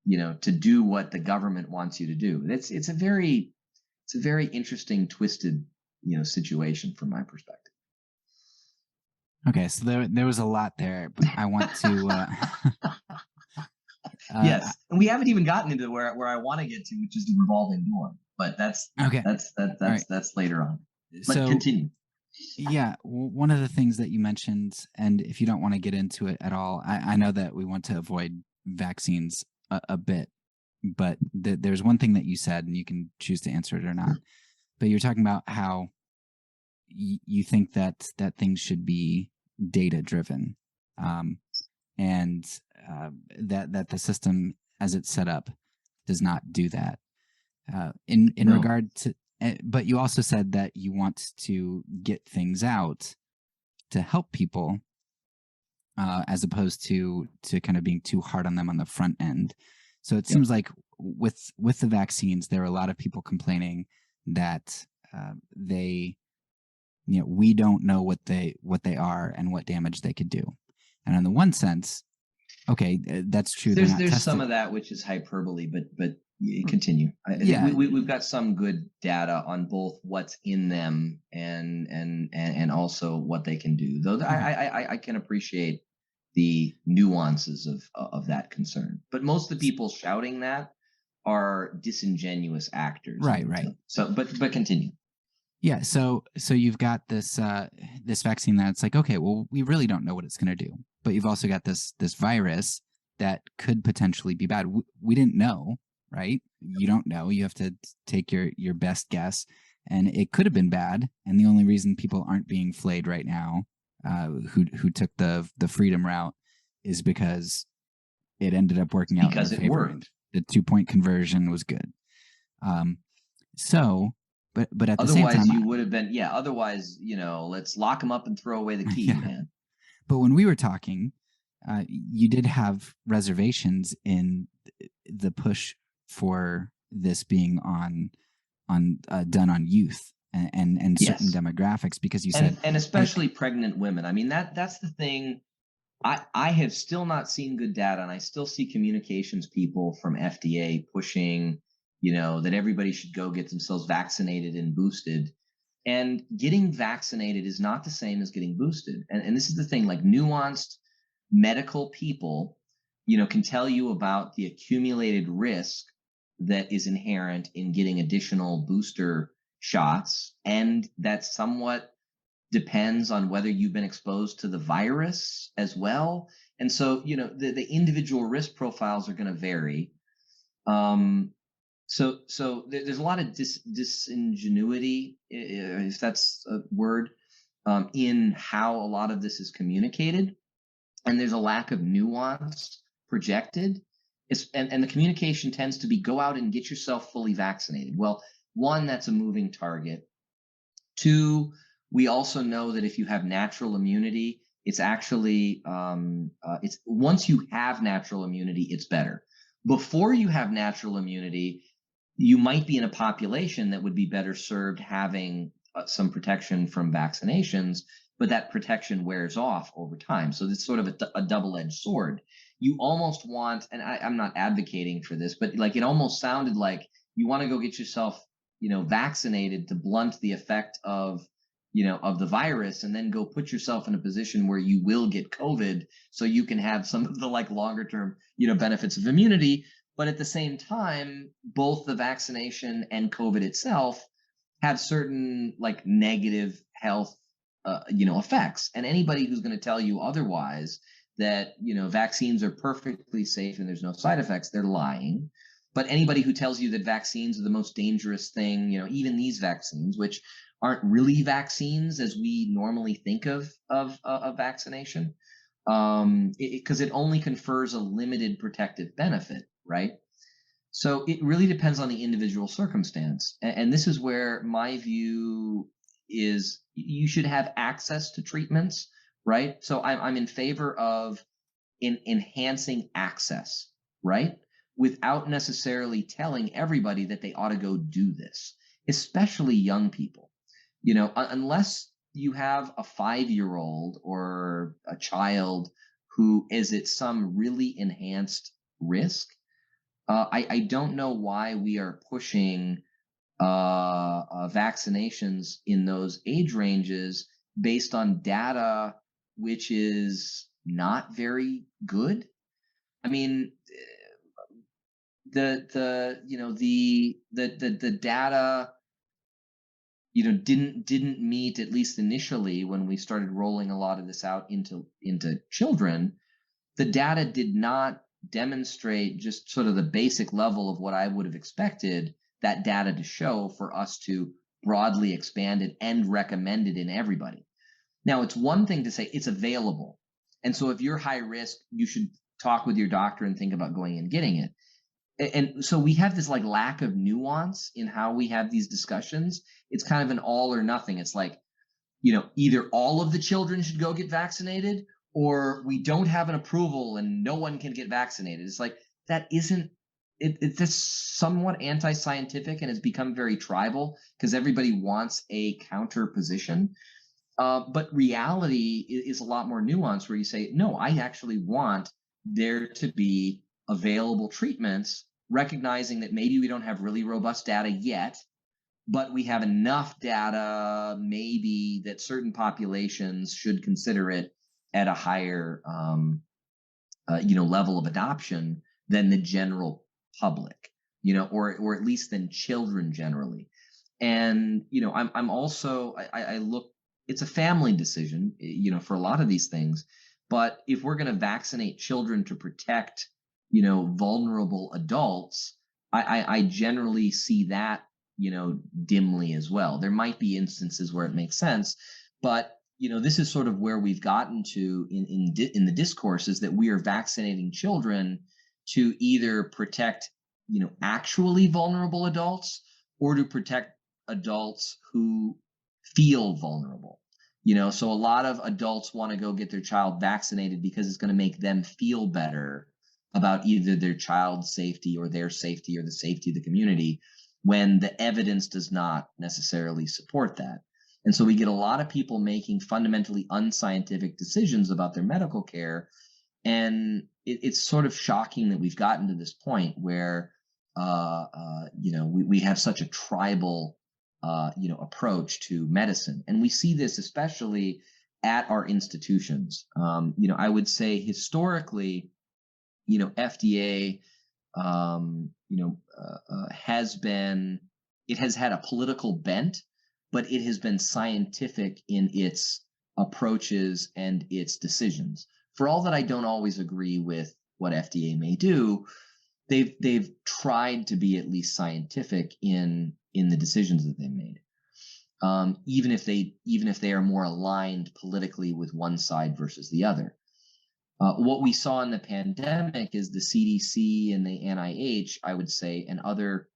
to do what the government wants you to do. It's a very interesting, twisted, situation from my perspective. Okay, so there was a lot there, but I want to. Yes, and we haven't even gotten into where I want to get to, which is the revolving door. But that's okay. That's later on. But So continue. yeah, one of the things that you mentioned, and if you don't want to get into it at all, I know that we want to avoid vaccines a bit, but there's one thing that you said, and you can choose to answer it or not. But you're talking about how you think that things should be data driven, and that the system as it's set up does not do that. In No. regard to, but you also said that you want to get things out to help people, as opposed to kind of being too hard on them on the front end. So it seems like with the vaccines, there are a lot of people complaining that we don't know what they are and what damage they could do. And in the one sense, okay, that's true. There's some of that which is hyperbole, but continue. I think we've got some good data on both what's in them and also what they can do. Though I can appreciate the nuances of that concern. But most of the people shouting that are disingenuous actors. Right. So, but continue. Yeah, so you've got this vaccine that's like, okay, well, we really don't know what it's going to do, but you've also got this virus that could potentially be bad. We didn't know, right? You don't know. You have to take your best guess, and it could have been bad. And the only reason people aren't being flayed right now, who took the freedom route, is because it ended up working out because in their it favor. worked. The 2-point conversion was good. But at the same time, otherwise you would have been, otherwise, let's lock them up and throw away the key, man. But when we were talking, you did have reservations in the push for this being done on youth and certain demographics, because you said, and especially pregnant women. I mean, that's the thing. I have still not seen good data, and I still see communications people from FDA pushing, that everybody should go get themselves vaccinated and boosted. And getting vaccinated is not the same as getting boosted. And this is the thing, like nuanced medical people, can tell you about the accumulated risk that is inherent in getting additional booster shots. And that somewhat depends on whether you've been exposed to the virus as well. And so, the individual risk profiles are going to vary. So there's a lot of disingenuity, if that's a word, in how a lot of this is communicated, and there's a lack of nuance projected. And the communication tends to be, go out and get yourself fully vaccinated. Well, one, that's a moving target. Two, we also know that if you have natural immunity, it's actually it's once you have natural immunity, it's better. Before you have natural immunity, you might be in a population that would be better served having some protection from vaccinations, but that protection wears off over time. So it's sort of a double-edged sword. You almost want, and I'm not advocating for this, but like it almost sounded like you want to go get yourself, vaccinated to blunt the effect of the virus, and then go put yourself in a position where you will get COVID, so you can have some of the like longer term, benefits of immunity. But at the same time, both the vaccination and COVID itself have certain like negative health, effects. And anybody who's going to tell you otherwise, that, vaccines are perfectly safe and there's no side effects, they're lying. But anybody who tells you that vaccines are the most dangerous thing, even these vaccines, which aren't really vaccines as we normally think of vaccination, because it only confers a limited protective benefit, right? So it really depends on the individual circumstance. And this is where my view is, you should have access to treatments, right? So I'm in favor of in enhancing access, right? Without necessarily telling everybody that they ought to go do this, especially young people. Unless you have a 5-year-old or a child who is at some really enhanced risk, I don't know why we are pushing vaccinations in those age ranges based on data which is not very good. I mean, the data didn't meet, at least initially when we started rolling a lot of this out into children. The data did not demonstrate just sort of the basic level of what I would have expected that data to show for us to broadly expand it and recommend it in everybody. Now, it's one thing to say it's available. And so if you're high risk, you should talk with your doctor and think about going and getting it. And so we have this like lack of nuance in how we have these discussions. It's kind of an all or nothing. It's like, either all of the children should go get vaccinated, or we don't have an approval and no one can get vaccinated. It's like, that isn't it's just somewhat anti-scientific, and it's become very tribal because everybody wants a counter position. But reality is a lot more nuanced, where you say, no, I actually want there to be available treatments, recognizing that maybe we don't have really robust data yet, but we have enough data maybe that certain populations should consider it at a higher level of adoption than the general public, or at least than children generally. And I'm also I look, it's a family decision, for a lot of these things. But if we're going to vaccinate children to protect vulnerable adults, I generally see that dimly as well. There might be instances where it makes sense, but this is sort of where we've gotten to in the discourse, is that we are vaccinating children to either protect actually vulnerable adults, or to protect adults who feel vulnerable. So a lot of adults want to go get their child vaccinated because it's going to make them feel better about either their child's safety or their safety or the safety of the community, when the evidence does not necessarily support that. And so we get a lot of people making fundamentally unscientific decisions about their medical care. And it's sort of shocking that we've gotten to this point where, we have such a tribal, approach to medicine. And we see this especially at our institutions. I would say historically, FDA, has had a political bent, but it has been scientific in its approaches and its decisions. For all that I don't always agree with what FDA may do, they've tried to be at least scientific in the decisions that they made, even if they are more aligned politically with one side versus the other. What we saw in the pandemic is the CDC and the NIH, I would say, and other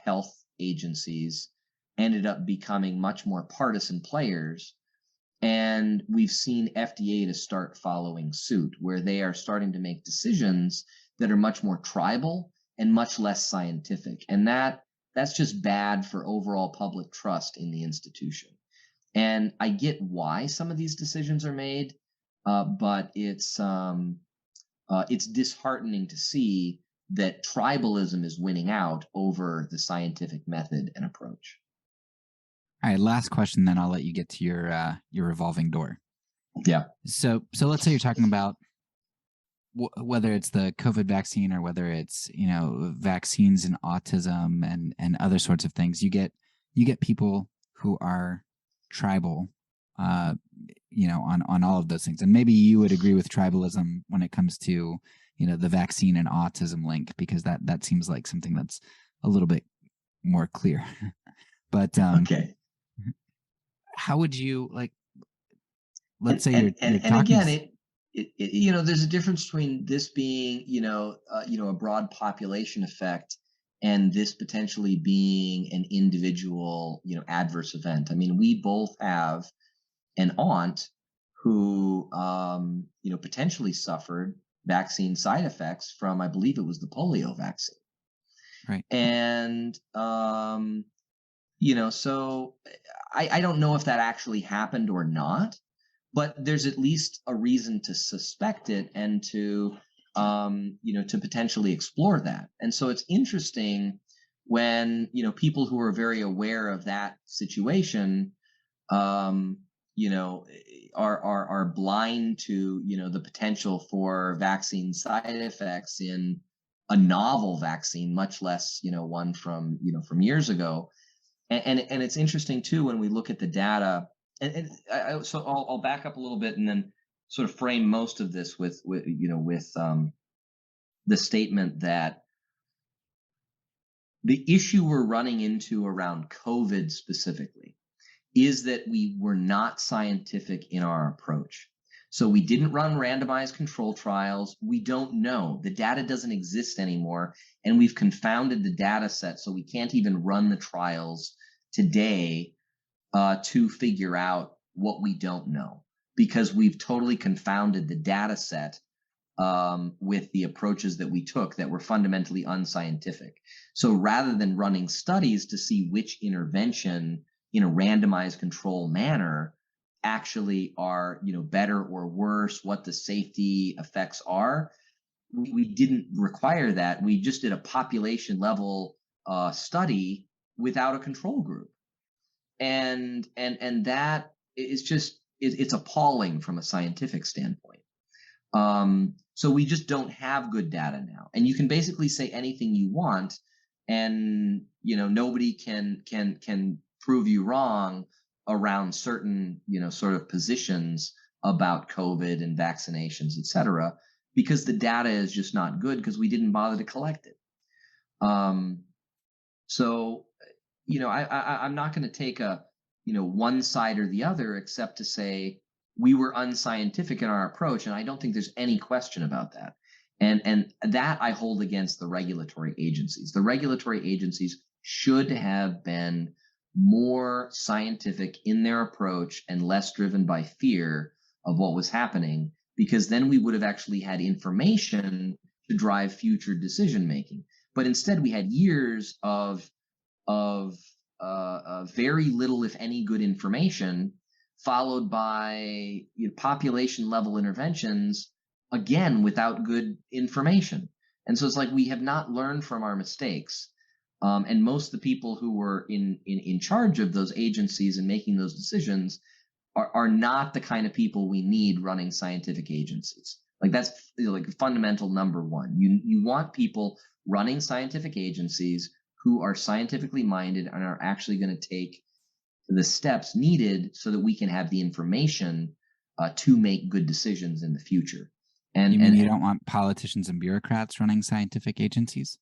health agencies ended up becoming much more partisan players. And we've seen FDA to start following suit, where they are starting to make decisions that are much more tribal and much less scientific. And that's just bad for overall public trust in the institution. And I get why some of these decisions are made, but it's disheartening to see that tribalism is winning out over the scientific method and approach. All right, last question, then I'll let you get to your revolving door. Yeah. So let's say you're talking about whether it's the COVID vaccine or whether it's vaccines and autism and other sorts of things. You get people who are tribal, on all of those things. And maybe you would agree with tribalism when it comes to the vaccine and autism link, because that seems like something that's a little bit more clear. But okay. How would you let's say you're talking. And again, there's a difference between this being, a broad population effect, and this potentially being an individual, adverse event. I mean, we both have an aunt who, potentially suffered vaccine side effects from, I believe it was the polio vaccine. Right. And, so I don't know if that actually happened or not, but there's at least a reason to suspect it and to potentially explore that. And so it's interesting when, people who are very aware of that situation, um, are blind to, the potential for vaccine side effects in a novel vaccine, much less, one from years ago. And it's interesting too when we look at the data. So I'll back up a little bit and then sort of frame most of this with the statement that the issue we're running into around COVID specifically is that we were not scientific in our approach. So we didn't run randomized control trials. We don't know. The data doesn't exist anymore, and we've confounded the data set, so we can't even run the trials today to figure out what we don't know, because we've totally confounded the data set with the approaches that we took that were fundamentally unscientific. So rather than running studies to see which intervention in a randomized control manner actually are, better or worse, what the safety effects are, we didn't require that. We just did a population level study without a control group. And that is just it's appalling from a scientific standpoint. So we just don't have good data now, and you can basically say anything you want, and nobody can prove you wrong around certain sort of positions about COVID and vaccinations, et cetera, because the data is just not good because we didn't bother to collect it. So I'm not going to take a one side or the other, except to say we were unscientific in our approach, and I don't think there's any question about that. And that I hold against the regulatory agencies. The regulatory agencies should have been more scientific in their approach and less driven by fear of what was happening, because then we would have actually had information to drive future decision making. But instead, we had years of very little, if any, good information, followed by population level interventions, again without good information. And so it's like we have not learned from our mistakes. And most of the people who were in charge of those agencies and making those decisions are not the kind of people we need running scientific agencies. Like that's like fundamental number one. You want people running scientific agencies who are scientifically minded and are actually going to take the steps needed so that we can have the information to make good decisions in the future. And you don't want politicians and bureaucrats running scientific agencies?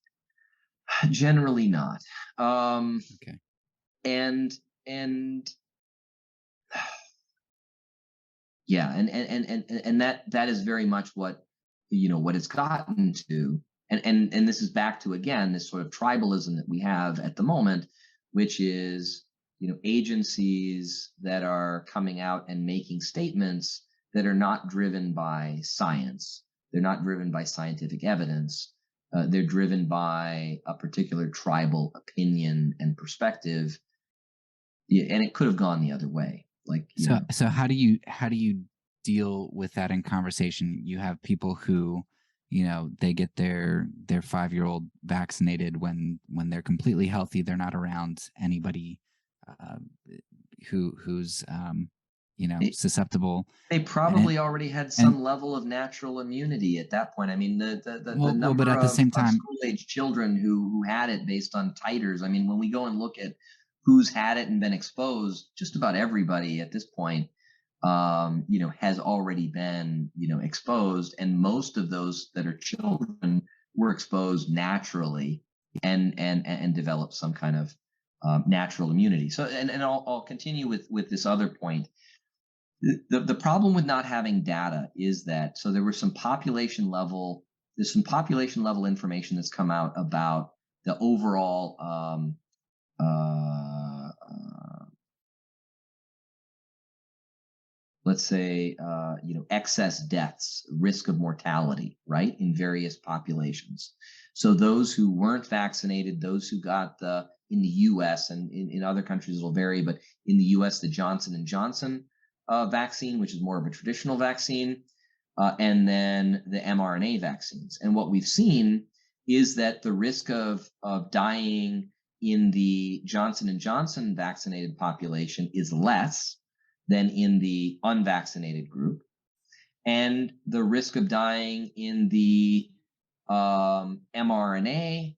Generally not. Okay. And yeah, and that is very much what what it's gotten to. And this is back to, again, this sort of tribalism that we have at the moment, which is agencies that are coming out and making statements that are not driven by science. They're not driven by scientific evidence. They're driven by a particular tribal opinion and perspective. Yeah, and it could have gone the other way. Like so how do you deal with that in conversation? You have people who they get their 5-year-old vaccinated when they're completely healthy. They're not around anybody uh, who's susceptible. they And probably already had and some level of natural immunity at that point. I mean, the well, but number at the of same time, school-age children who had it based on titers. I mean, when we go and look at who's had it and been exposed, just about everybody at this point, has already been, exposed, and most of those that are children were exposed naturally and developed some kind of natural immunity. So, and I'll continue with this other point. The problem with not having data is that, so there's some population level information that's come out about the overall let's say, excess deaths, risk of mortality, right, in various populations. So those who weren't vaccinated, those who got in the U.S. and in other countries it'll vary, but in the U.S. the Johnson and Johnson vaccine, which is more of a traditional vaccine, and then the mRNA vaccines. And what we've seen is that the risk of dying in the Johnson and Johnson vaccinated population is less than in the unvaccinated group, and the risk of dying in the mRNA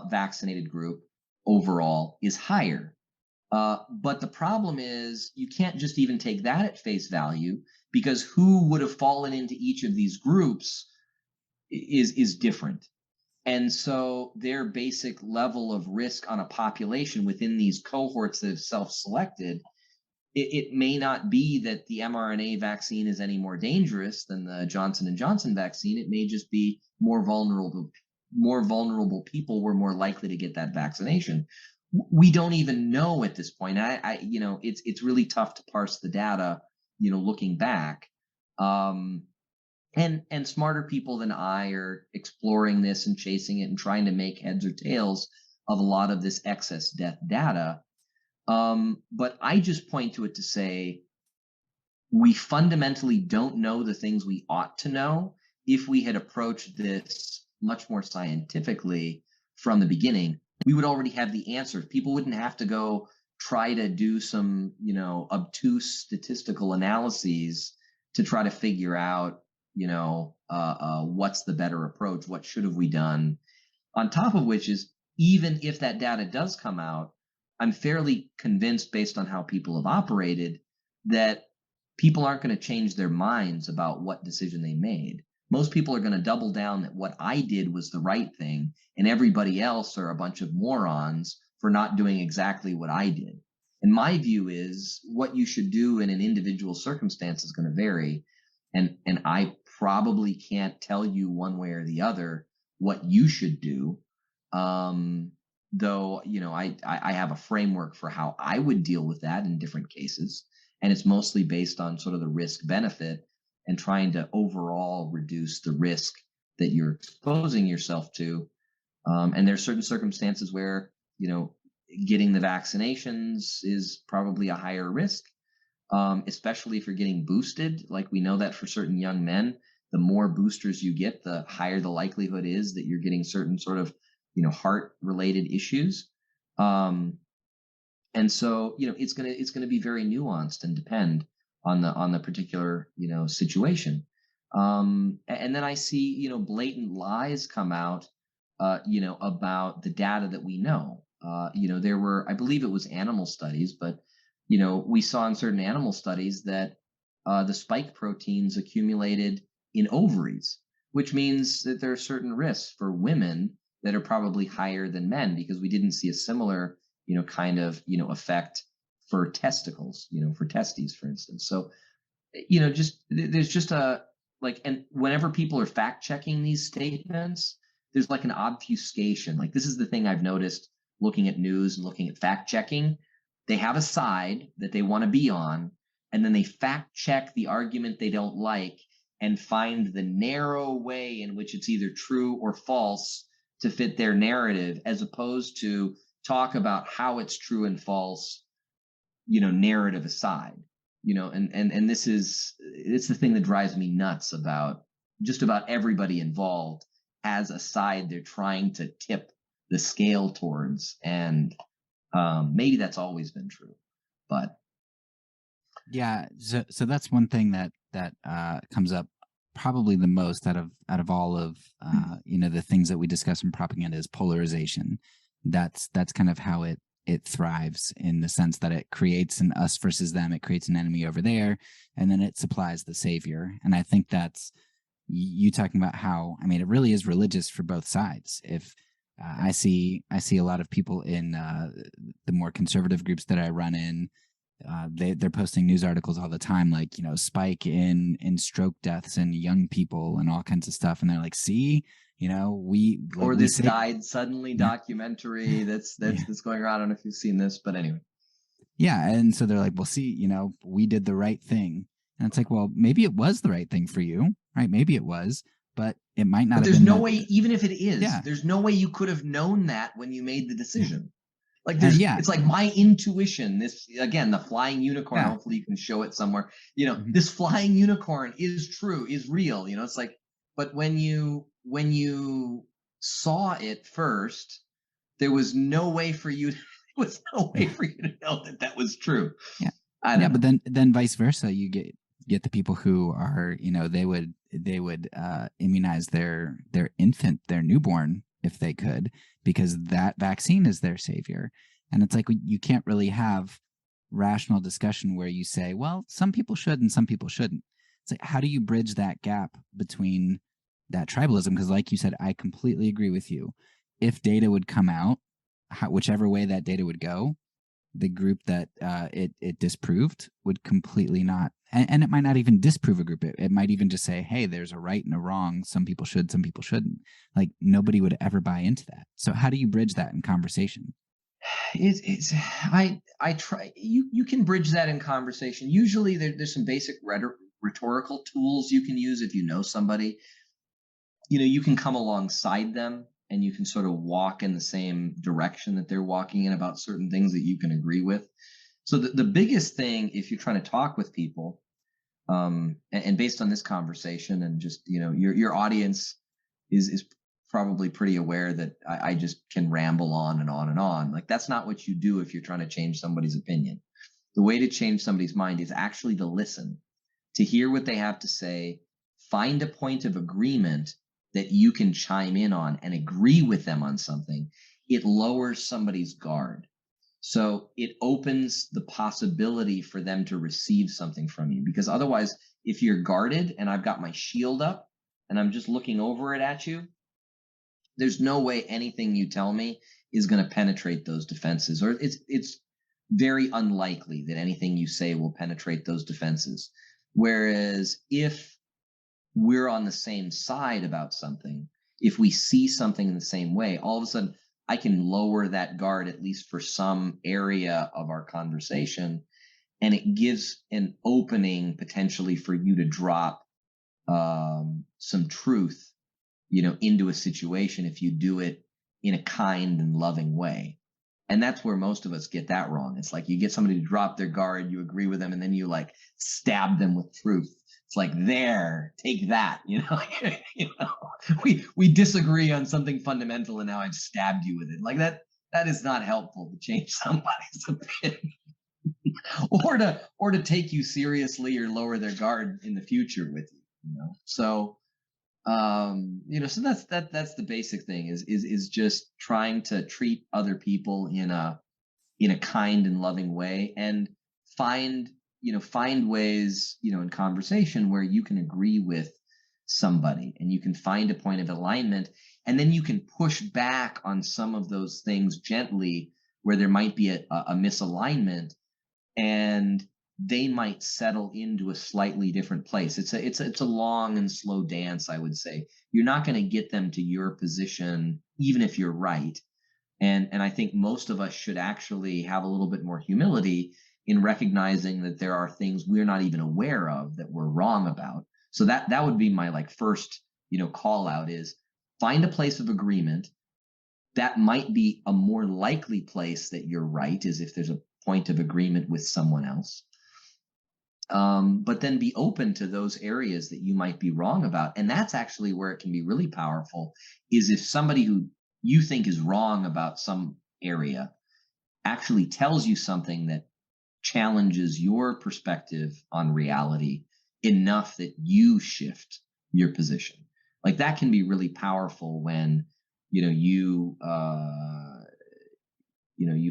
vaccinated group overall is higher. But the problem is you can't just even take that at face value, because who would have fallen into each of these groups is different. And so their basic level of risk on a population within these cohorts that have self-selected, it may not be that the mRNA vaccine is any more dangerous than the Johnson and Johnson vaccine. It may just be more vulnerable people were more likely to get that vaccination. We don't even know at this point. It's really tough to parse the data, looking back. And smarter people than I are exploring this and chasing it and trying to make heads or tails of a lot of this excess death data. But I just point to it to say we fundamentally don't know the things we ought to know. If we had approached this much more scientifically from the beginning, we would already have the answers. People wouldn't have to go try to do some, obtuse statistical analyses to try to figure out, what's the better approach? What should have we done? On top of which is, even if that data does come out, I'm fairly convinced, based on how people have operated, that people aren't going to change their minds about what decision they made. Most people are going to double down that what I did was the right thing, and everybody else are a bunch of morons for not doing exactly what I did. And my view is what you should do in an individual circumstance is going to vary. And I probably can't tell you one way or the other what you should do. Though, I have a framework for how I would deal with that in different cases. And it's mostly based on sort of the risk benefit and trying to overall reduce the risk that you're exposing yourself to. And there's certain circumstances where, getting the vaccinations is probably a higher risk, especially if you're getting boosted. Like we know that for certain young men, the more boosters you get, the higher the likelihood is that you're getting certain sort of, heart related issues. And so, it's going to be very nuanced and depend on the particular, situation. And then I see, blatant lies come out, about the data that we know. There were, I believe it was animal studies, but, we saw in certain animal studies that the spike proteins accumulated in ovaries, which means that there are certain risks for women that are probably higher than men, because we didn't see a similar, kind of, effect for testicles, for testes, for instance. So, there's just and whenever people are fact checking these statements, there's like an obfuscation. Like, this is the thing I've noticed looking at news and looking at fact checking. They have a side that they want to be on, and then they fact check the argument they don't like and find the narrow way in which it's either true or false to fit their narrative, as opposed to talk about how it's true and false, narrative aside. And it's the thing that drives me nuts about just about everybody involved has a side they're trying to tip the scale towards. And maybe that's always been true, but Yeah, so that's one thing that comes up probably the most out of all of the things that we discuss in propaganda is polarization. That's kind of how it thrives, in the sense that it creates an us versus them. It creates an enemy over there, and then it supplies the savior. And I think that's you talking about how, I mean, it really is religious for both sides. If I see a lot of people in the more conservative groups that I run in. They're posting news articles all the time, like, spike in stroke deaths in young people and all kinds of stuff, and they're like, see, or we this say, died suddenly documentary that's yeah, going around. I don't know if you've seen this, but anyway. yeah, and so they're like, well, see, we did the right thing, And it's like, well, maybe it was the right thing for you, right? Maybe it was, but it might not But have there's been no that. way, even if it is, Yeah. there's no way you could have known that when you made the Yeah. decision. Like Yeah. it's like my intuition, this again, the flying unicorn, Yeah. hopefully you can show it somewhere. Mhm. This flying unicorn is true, is real. It's like, but when you saw it first, there was no way for you, there was no way Yeah. for you to know that that was true. Yeah. I Yeah. don't But know. then vice versa, you get the people who are, they would immunize their infant, their newborn, if they could, because that vaccine is their savior. And it's like you can't really have rational discussion where you say, well, some people should and some people shouldn't. It's like, how do you bridge that gap between that tribalism? Because, like you said, I completely agree with you. If data would come out, whichever way that data would go, the group that it disproved would completely not, and it might not even disprove a group. It might even just say, hey, there's a right and a wrong. Some people should, some people shouldn't. Like, nobody would ever buy into that. So how do you bridge that in conversation? It's I try, you can bridge that in conversation. Usually there's some basic rhetorical tools you can use if you know somebody. You can come alongside them and you can sort of walk in the same direction that they're walking in about certain things that you can agree with. So the biggest thing, if you're trying to talk with people, and based on this conversation, and just your audience is probably pretty aware that I just can ramble on and on and on. Like, that's not what you do if you're trying to change somebody's opinion. The way to change somebody's mind is actually to listen, to hear what they have to say, find a point of agreement that you can chime in on and agree with them on something. It lowers somebody's guard. So it opens the possibility for them to receive something from you. Because otherwise, if you're guarded and I've got my shield up and I'm just looking over it at you, there's no way anything you tell me is going to penetrate those defenses, or it's very unlikely that anything you say will penetrate those defenses. Whereas if we're on the same side about something, if we see something in the same way, all of a sudden I can lower that guard, at least for some area of our conversation. And it gives an opening potentially for you to drop some truth, into a situation if you do it in a kind and loving way. And that's where most of us get that wrong. It's like you get somebody to drop their guard, you agree with them, and then you like stab them with truth. It's like, there, take that. We disagree on something fundamental, and now I've stabbed you with it. Like that. That is not helpful to change somebody's opinion, or to take you seriously or lower their guard in the future with you. So so that's the basic thing, is just trying to treat other people in a kind and loving way, and find ways, in conversation where you can agree with somebody and you can find a point of alignment, and then you can push back on some of those things gently where there might be a misalignment, and they might settle into a slightly different place. It's a long and slow dance, I would say. You're not going to get them to your position, even if you're right. And I think most of us should actually have a little bit more humility in recognizing that there are things we're not even aware of that we're wrong about. So that would be my like first, call out, is find a place of agreement. That might be a more likely place that you're right, is if there's a point of agreement with someone else. But then be open to those areas that you might be wrong about. And that's actually where it can be really powerful, is if somebody who you think is wrong about some area actually tells you something that challenges your perspective on reality enough that you shift your position. Like, that can be really powerful when, you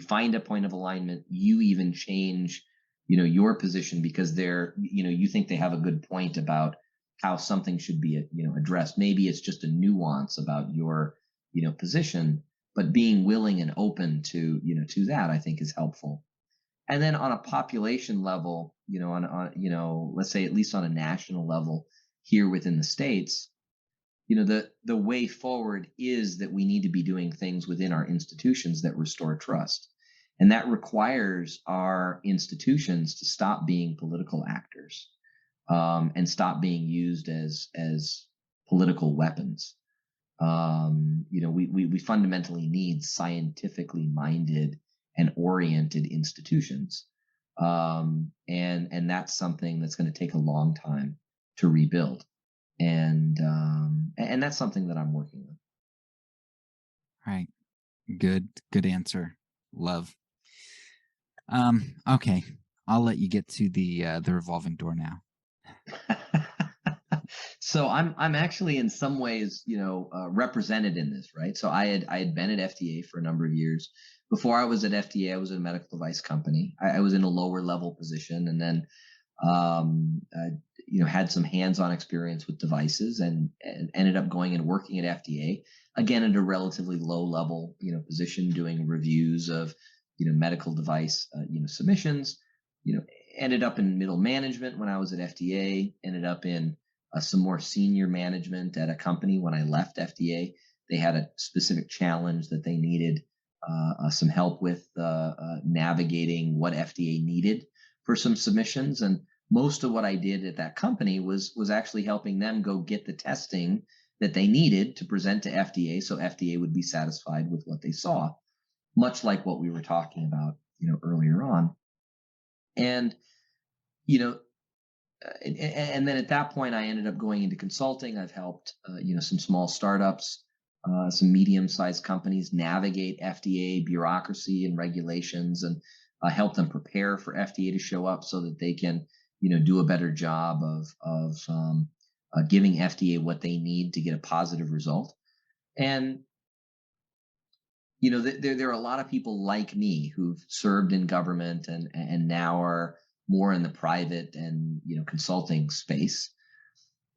find a point of alignment, you even change, your position, because you think they have a good point about how something should be, addressed. Maybe it's just a nuance about your, position, but being willing and open to that, I think, is helpful. And then on a population level, let's say at least on a national level here within the States, the way forward is that we need to be doing things within our institutions that restore trust. And that requires our institutions to stop being political actors. and stop being used as political weapons. We fundamentally need scientifically minded and oriented institutions, and that's something that's going to take a long time to rebuild, and that's something that I'm working on. Right. Good answer. Love. Okay. I'll let you get to the revolving door now. So I'm actually in some ways, represented in this, right? So I had been at FDA for a number of years. Before I was at FDA, I was at a medical device company. I was in a lower level position, and then I, had some hands-on experience with devices, and ended up going and working at FDA again at a relatively low level, position, doing reviews of, medical device, submissions. You know, Ended up in middle management when I was at FDA. Ended up in some more senior management at a company when I left FDA. They had a specific challenge that they needed some help with navigating what FDA needed for some submissions, and most of what I did at that company was actually helping them go get the testing that they needed to present to FDA, so FDA would be satisfied with what they saw, much like what we were talking about, earlier on. And you know, and then at that point, I ended up going into consulting. I've helped, some small startups, some medium-sized companies navigate FDA bureaucracy and regulations, and help them prepare for FDA to show up so that they can, do a better job of giving FDA what they need to get a positive result. And there are a lot of people like me who've served in government and now are more in the private and consulting space.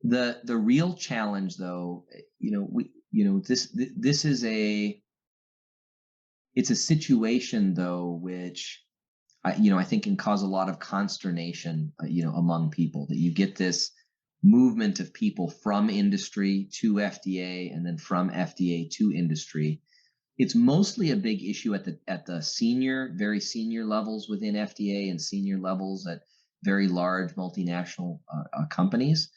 The real challenge, though, this is it's a situation, though, which I think can cause a lot of consternation, among people, that you get this movement of people from industry to FDA and then from FDA to industry. It's mostly a big issue at the very senior levels within FDA and senior levels at very large multinational companies,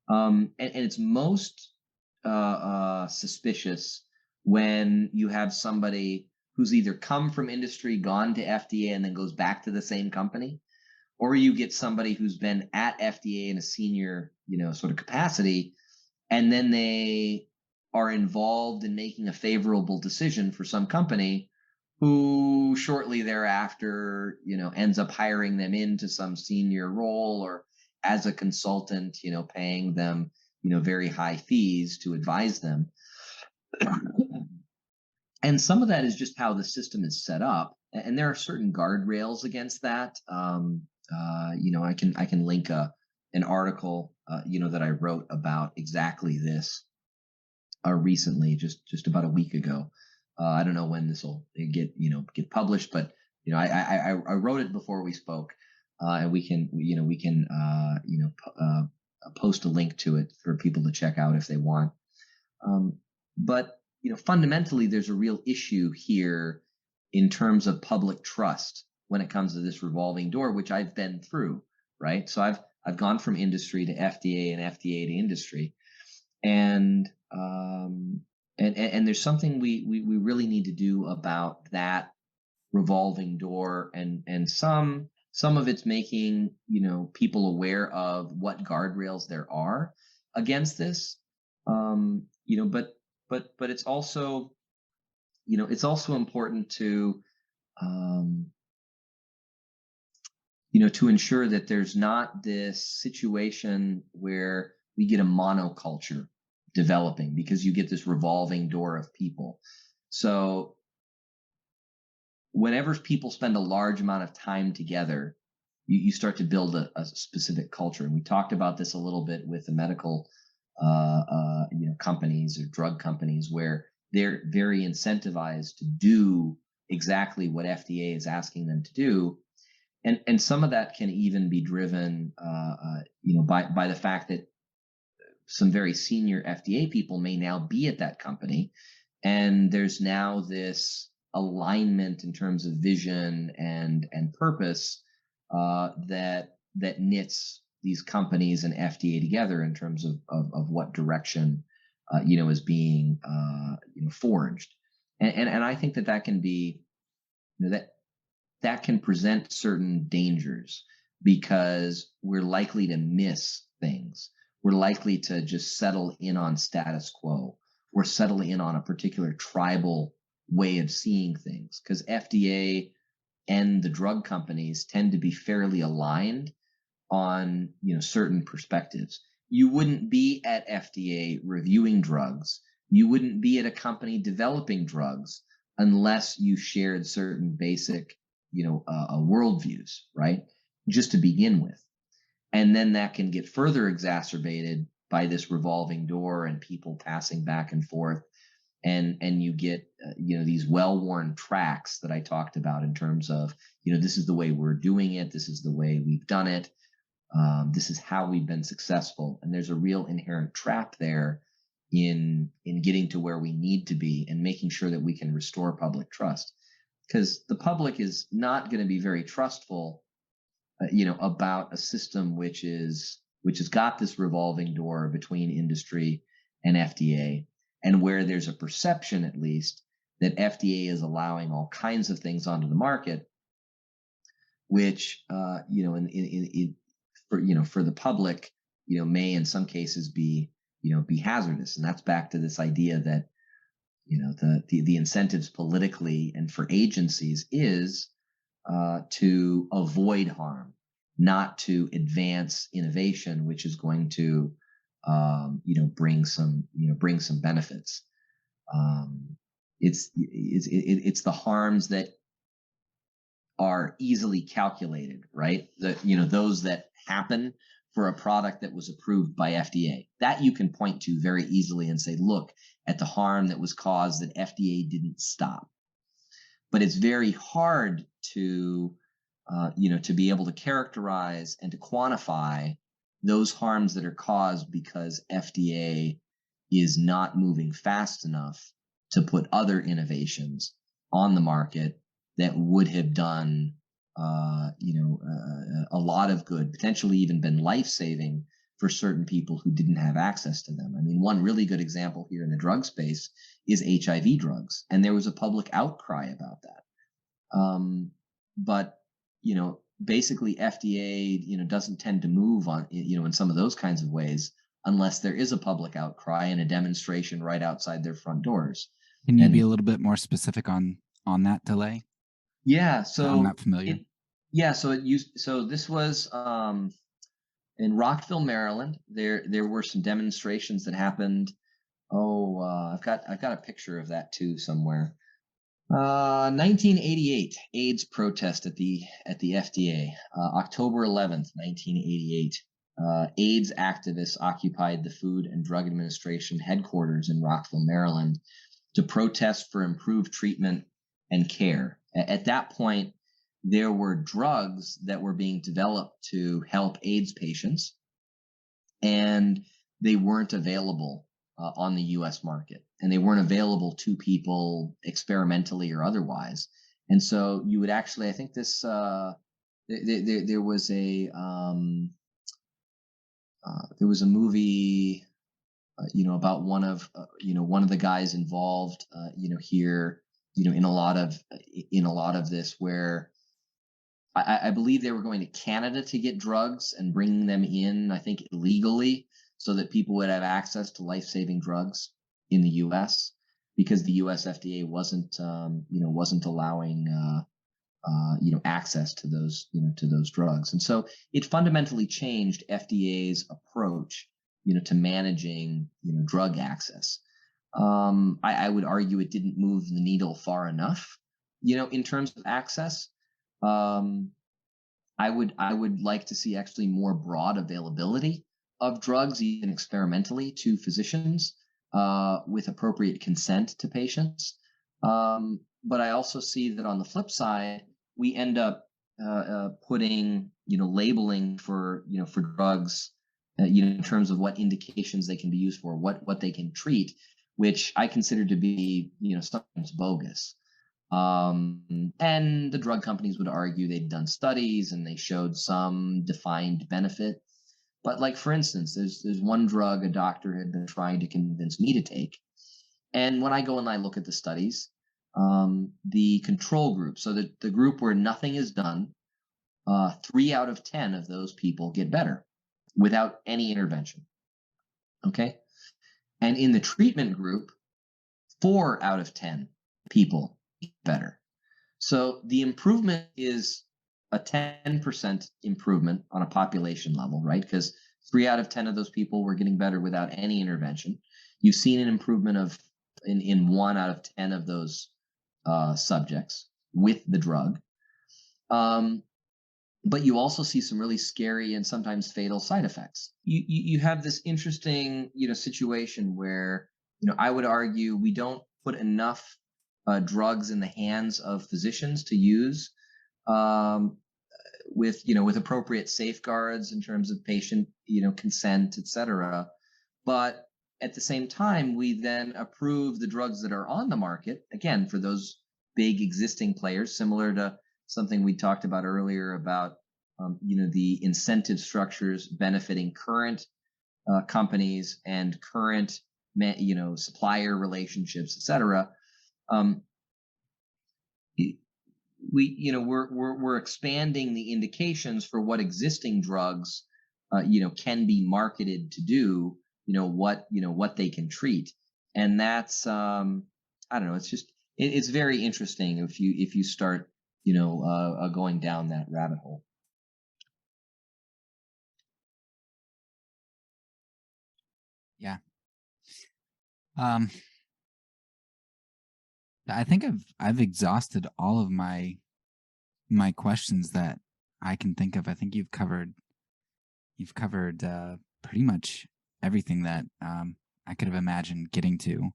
and it's most suspicious when you have somebody who's either come from industry, gone to FDA, and then goes back to the same company, or you get somebody who's been at FDA in a senior, sort of capacity, and then they are involved in making a favorable decision for some company, who shortly thereafter, ends up hiring them into some senior role, or as a consultant, paying them, very high fees to advise them. And some of that is just how the system is set up, and there are certain guardrails against that. I can link an article, that I wrote about exactly this recently, just about a week ago. I don't know when this will get published, but I wrote it before we spoke, and we can post a link to it for people to check out if they want. But fundamentally, there's a real issue here in terms of public trust when it comes to this revolving door, which I've been through, right? So I've gone from industry to FDA and FDA to industry, and there's something we really need to do about that revolving door, and some of it's making people aware of what guardrails there are against this, but it's also important to to ensure that there's not this situation where we get a monoculture developing, because you get this revolving door of people. So whenever people spend a large amount of time together, you start to build a specific culture. And we talked about this a little bit with the medical companies or drug companies, where they're very incentivized to do exactly what FDA is asking them to do. And some of that can even be driven, by the fact that some very senior FDA people may now be at that company, and there's now this alignment in terms of vision and purpose that knits these companies and FDA together in terms of what direction is being forged, and I think that can be, that can present certain dangers because we're likely to miss things. We're likely to just settle in on status quo. We're settling in on a particular tribal way of seeing things because FDA and the drug companies tend to be fairly aligned on certain perspectives. You wouldn't be at FDA reviewing drugs. You wouldn't be at a company developing drugs unless you shared certain basic worldviews, right? Just to begin with. And then that can get further exacerbated by this revolving door and people passing back and forth. And you get, these well-worn tracks that I talked about in terms of, this is the way we're doing it. This is the way we've done it. This is how we've been successful. And there's a real inherent trap there in getting to where we need to be and making sure that we can restore public trust. Because the public is not going to be very trustful, about a system which has got this revolving door between industry and FDA, and where there's a perception, at least, that FDA is allowing all kinds of things onto the market, which, for the public, may in some cases be hazardous, and that's back to this idea that the incentives politically and for agencies is to avoid harm, not to advance innovation, which is going to bring some benefits. It's the harms that are easily calculated, right? Those that happen for a product that was approved by FDA, that you can point to very easily and say, look at the harm that was caused that FDA didn't stop. But it's very hard to be able to characterize and to quantify those harms that are caused because FDA is not moving fast enough to put other innovations on the market that would have done a lot of good, potentially even been life-saving for certain people who didn't have access to them. I mean, one really good example here in the drug space is HIV drugs, and there was a public outcry about that. But basically FDA doesn't tend to move on in some of those kinds of ways unless there is a public outcry and a demonstration right outside their front doors. Can you be a little bit more specific on that delay? Yeah, so I'm not familiar. So this was in Rockville, Maryland. There were some demonstrations that happened. I've got a picture of that too somewhere. 1988 AIDS protest at the FDA. October 11th, 1988. AIDS activists occupied the Food and Drug Administration headquarters in Rockville, Maryland, to protest for improved treatment and care. At that point, there were drugs that were being developed to help AIDS patients, and they weren't available on the U.S. market, and they weren't available to people experimentally or otherwise. And so you would actually, I think this, there was a movie, about one of the guys involved, here, in a lot of this, where I believe they were going to Canada to get drugs and bring them in, I think illegally, so that people would have access to life-saving drugs in the U.S. because the U.S. FDA wasn't allowing access to those drugs. And so it fundamentally changed FDA's approach, to managing, drug access. I would argue it didn't move the needle far enough, in terms of access. I would like to see actually more broad availability of drugs, even experimentally, to physicians with appropriate consent to patients. But I also see that on the flip side, we end up putting labeling for drugs, in terms of what indications they can be used for, what they can treat, which I consider to be sometimes bogus. And the drug companies would argue they'd done studies and they showed some defined benefit. But like, for instance, there's one drug a doctor had been trying to convince me to take. And when I go and I look at the studies, the control group, so the group where nothing is done, 3 out of 10 of those people get better without any intervention. Okay. And in the treatment group, 4 out of 10 people get better. So the improvement is a 10% improvement on a population level, right? Because 3 out of 10 of those people were getting better without any intervention. You've seen an improvement of in 1 out of 10 of those subjects with the drug. But you also see some really scary and sometimes fatal side effects. You have this interesting situation where I would argue we don't put enough drugs in the hands of physicians to use um, with appropriate safeguards in terms of patient consent, etc. But at the same time, we then approve the drugs that are on the market again for those big existing players, similar to something we talked about earlier about the incentive structures benefiting current companies and current supplier relationships, etc. Um, we're expanding the indications for what existing drugs can be marketed to do, what they can treat. And that's I don't know, it's very interesting if you start going down that rabbit hole. Yeah. Um, I think I've exhausted all of my questions that I can think of. I think you've covered pretty much everything that I could have imagined getting to.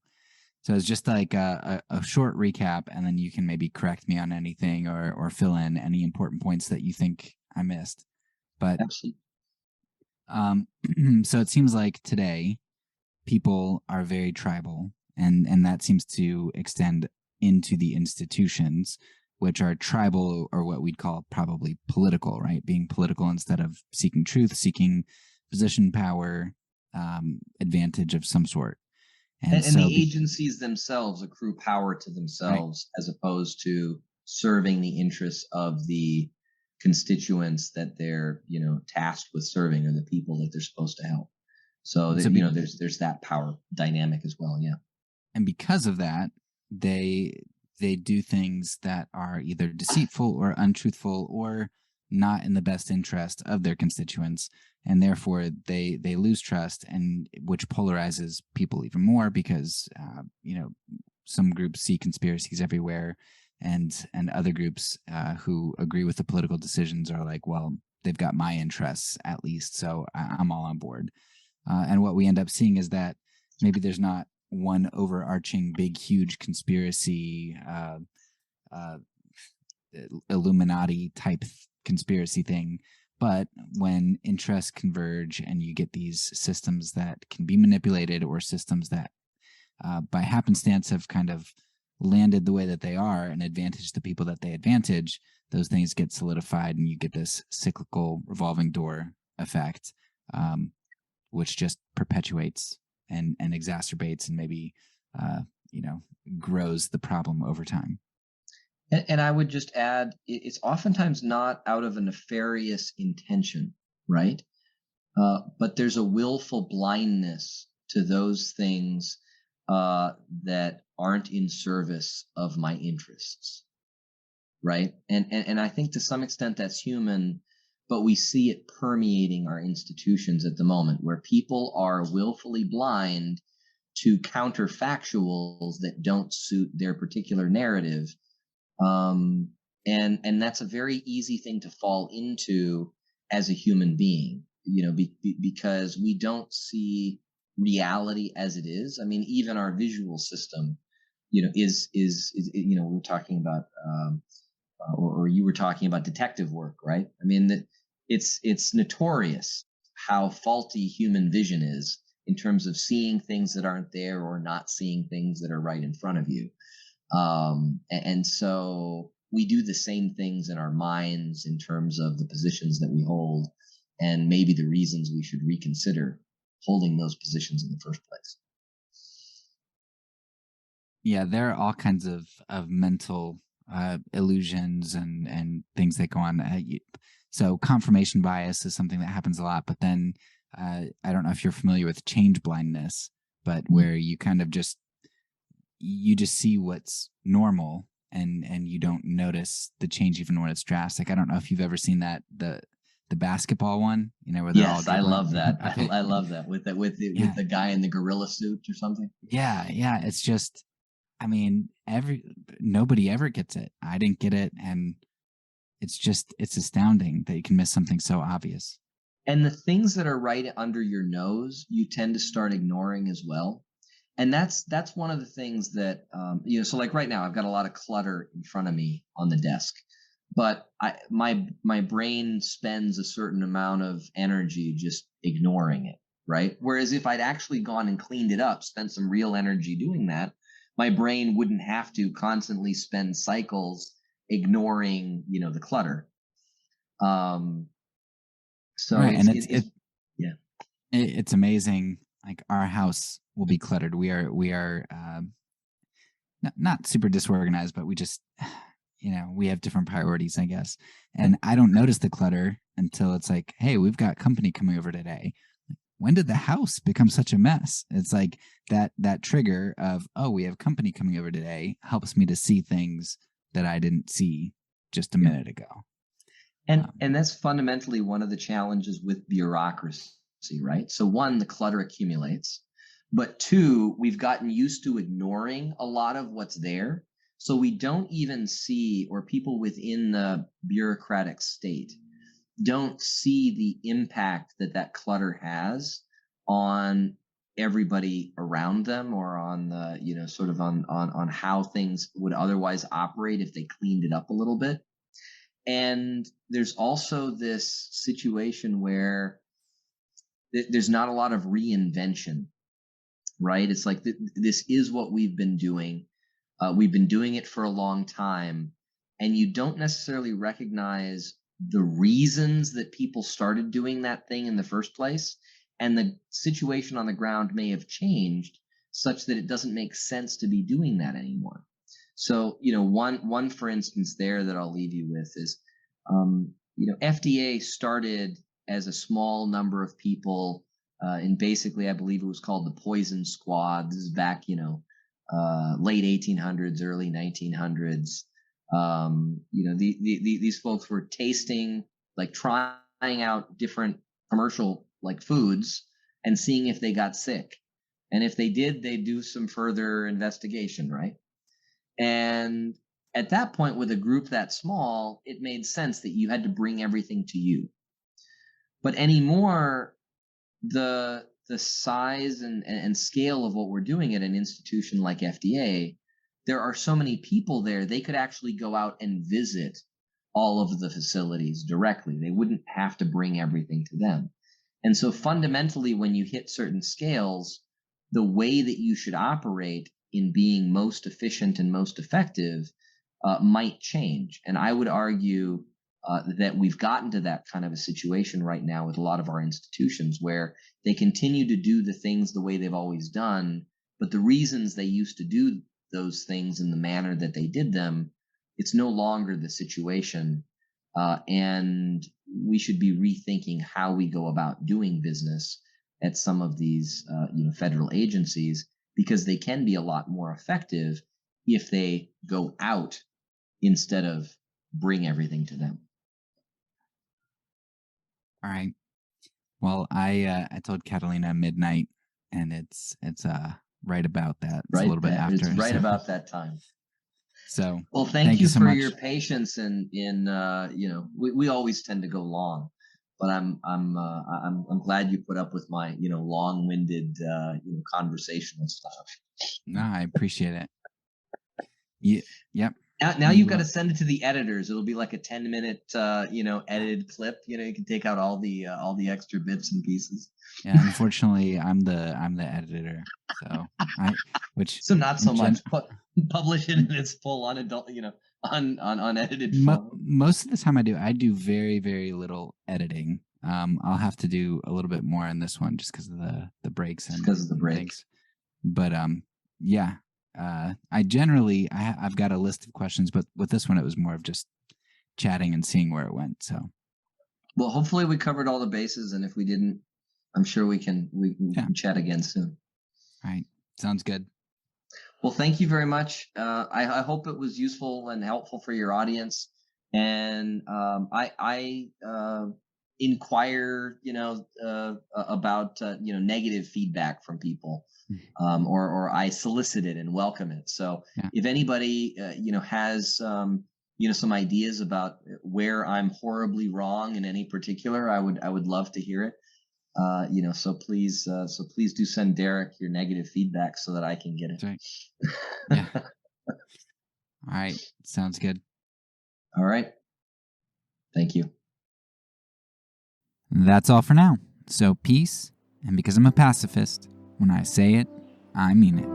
So it's just like a short recap, and then you can maybe correct me on anything or fill in any important points that you think I missed. But Absolutely. so it seems like today people are very tribal, and that seems to extend into the institutions, which are tribal, or what we'd call probably political, right? Being political instead of seeking truth, seeking position, power, advantage of some sort. And And so, the agencies themselves accrue power to right. themselves as opposed to serving the interests of the constituents that they're tasked with serving, or the people that they're supposed to help. So And that so, there's that power dynamic as well. Yeah. and because of that, they do things that are either deceitful or untruthful or not in the best interest of their constituents, and therefore they lose trust, and which polarizes people even more because some groups see conspiracies everywhere, and other groups who agree with the political decisions are like, well, they've got my interests at least, so I'm all on board. And what we end up seeing is that maybe there's not one overarching big huge conspiracy uh, Illuminati type conspiracy thing, but when interests converge and you get these systems that can be manipulated, or systems that by happenstance have kind of landed the way that they are and advantage the people that they advantage, those things get solidified, and you get this cyclical revolving door effect, um, which just perpetuates and exacerbates, and maybe uh, you know grows the problem over time. And I would just add, it's oftentimes not out of a nefarious intention, right? But there's a willful blindness to those things that aren't in service of my interests, right? And I think to some extent that's human, but we see it permeating our institutions at the moment, where people are willfully blind to counterfactuals that don't suit their particular narrative. um, and that's a very easy thing to fall into as a human being, because we don't see reality as it is. I mean, even our visual system is we were talking about or you were talking about detective work, right? I mean, that it's notorious how faulty human vision is in terms of seeing things that aren't there, or not seeing things that are right in front of you. And so we do the same things in our minds in terms of the positions that we hold. and maybe the reasons we should reconsider holding those positions in the first place. Yeah, there are all kinds of mental illusions and things that go on. So confirmation bias is something that happens a lot. But then I don't know if you're familiar with change blindness, but where you kind of just see what's normal and you don't notice the change even when it's drastic. I don't know if you've ever seen that the basketball one, where they're all Yes, I dribbling. love that. Okay. I love that with Yeah. with the guy in the gorilla suit or something. Yeah, yeah. It's just, I mean, nobody ever gets it. I didn't get it, and it's astounding that you can miss something so obvious. And the things that are right under your nose, you tend to start ignoring as well. And that's one of the things that so like right now I've got a lot of clutter in front of me on the desk, but my brain spends a certain amount of energy just ignoring it, right? Whereas if I'd actually gone and cleaned it up, spent some real energy doing that, my brain wouldn't have to constantly spend cycles ignoring the clutter. um so Right, it's and it's yeah. it's amazing. Like our house will be cluttered. We are not super disorganized, but we just we have different priorities, I guess. And I don't notice the clutter until it's like, hey, we've got company coming over today. When did the house become such a mess? It's like that trigger of, oh, we have company coming over today, helps me to see things that I didn't see just a minute ago. And that's fundamentally one of the challenges with bureaucracy, right? So one, the clutter accumulates, but two, we've gotten used to ignoring a lot of what's there. So we don't even see, or people within the bureaucratic state don't see the impact that that clutter has on everybody around them, or on the sort of on how things would otherwise operate if they cleaned it up a little bit. And there's also this situation where there's not a lot of reinvention, right? It's like this is what we've been doing. We've been doing it for a long time, and you don't necessarily recognize the reasons that people started doing that thing in the first place. And the situation on the ground may have changed such that it doesn't make sense to be doing that anymore. So, one for instance there that I'll leave you with is, FDA started as a small number of people, and basically, I believe it was called the Poison Squad. This is back, late 1800s, early 1900s. These folks were tasting, like trying out different commercial like foods and seeing if they got sick. And if they did, they'd do some further investigation, right? And at that point, with a group that small, it made sense that you had to bring everything to you. But anymore, the size and scale of what we're doing at an institution like FDA, there are so many people there, they could actually go out and visit all of the facilities directly. They wouldn't have to bring everything to them. And so fundamentally, when you hit certain scales, the way that you should operate in being most efficient and most effective might change. And I would argue that we've gotten to that kind of a situation right now with a lot of our institutions, where they continue to do the things the way they've always done, but the reasons they used to do those things in the manner that they did them, it's no longer the situation. And we should be rethinking how we go about doing business at some of these federal agencies, because they can be a lot more effective if they go out instead of bring everything to them. All right. Well, I told Catalina midnight, and it's right about that. It's a little bit after. It's right so. about that time. So, well, thank you so for much. your patience, and we always tend to go long, but I'm glad you put up with my long-winded conversational stuff. No, I appreciate it. Yeah, yep. Now you've got to send it to the editors. It'll be like a 10-minute edited clip. You can take out all the extra bits and pieces. Yeah, unfortunately, I'm the editor, so so not so much. Publish it in its full unadult, unedited form. Most of the time, I do very, very little editing. I'll have to do a little bit more on this one just because of the breaks and because of the break. things. But yeah, I've got a list of questions, but with this one, it was more of just chatting and seeing where it went. So, well, hopefully we covered all the bases, and if we didn't, I'm sure we can chat again soon. All right, sounds good. Well, thank you very much. I hope it was useful and helpful for your audience. And I inquire, about negative feedback from people, or I solicit it and welcome it. So if anybody has some ideas about where I'm horribly wrong in any particular, I would love to hear it. So please do send Derek your negative feedback so that I can get it. That's right. Yeah. All right. Sounds good. All right. Thank you. That's all for now. So peace, and because I'm a pacifist, when I say it, I mean it.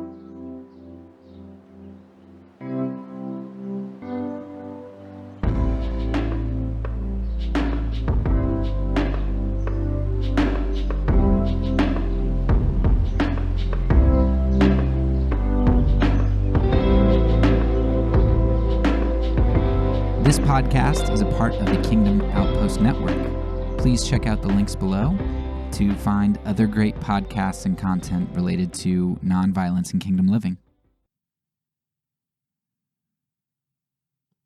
This podcast is a part of the Kingdom Outpost Network. Please check out the links below to find other great podcasts and content related to nonviolence and kingdom living.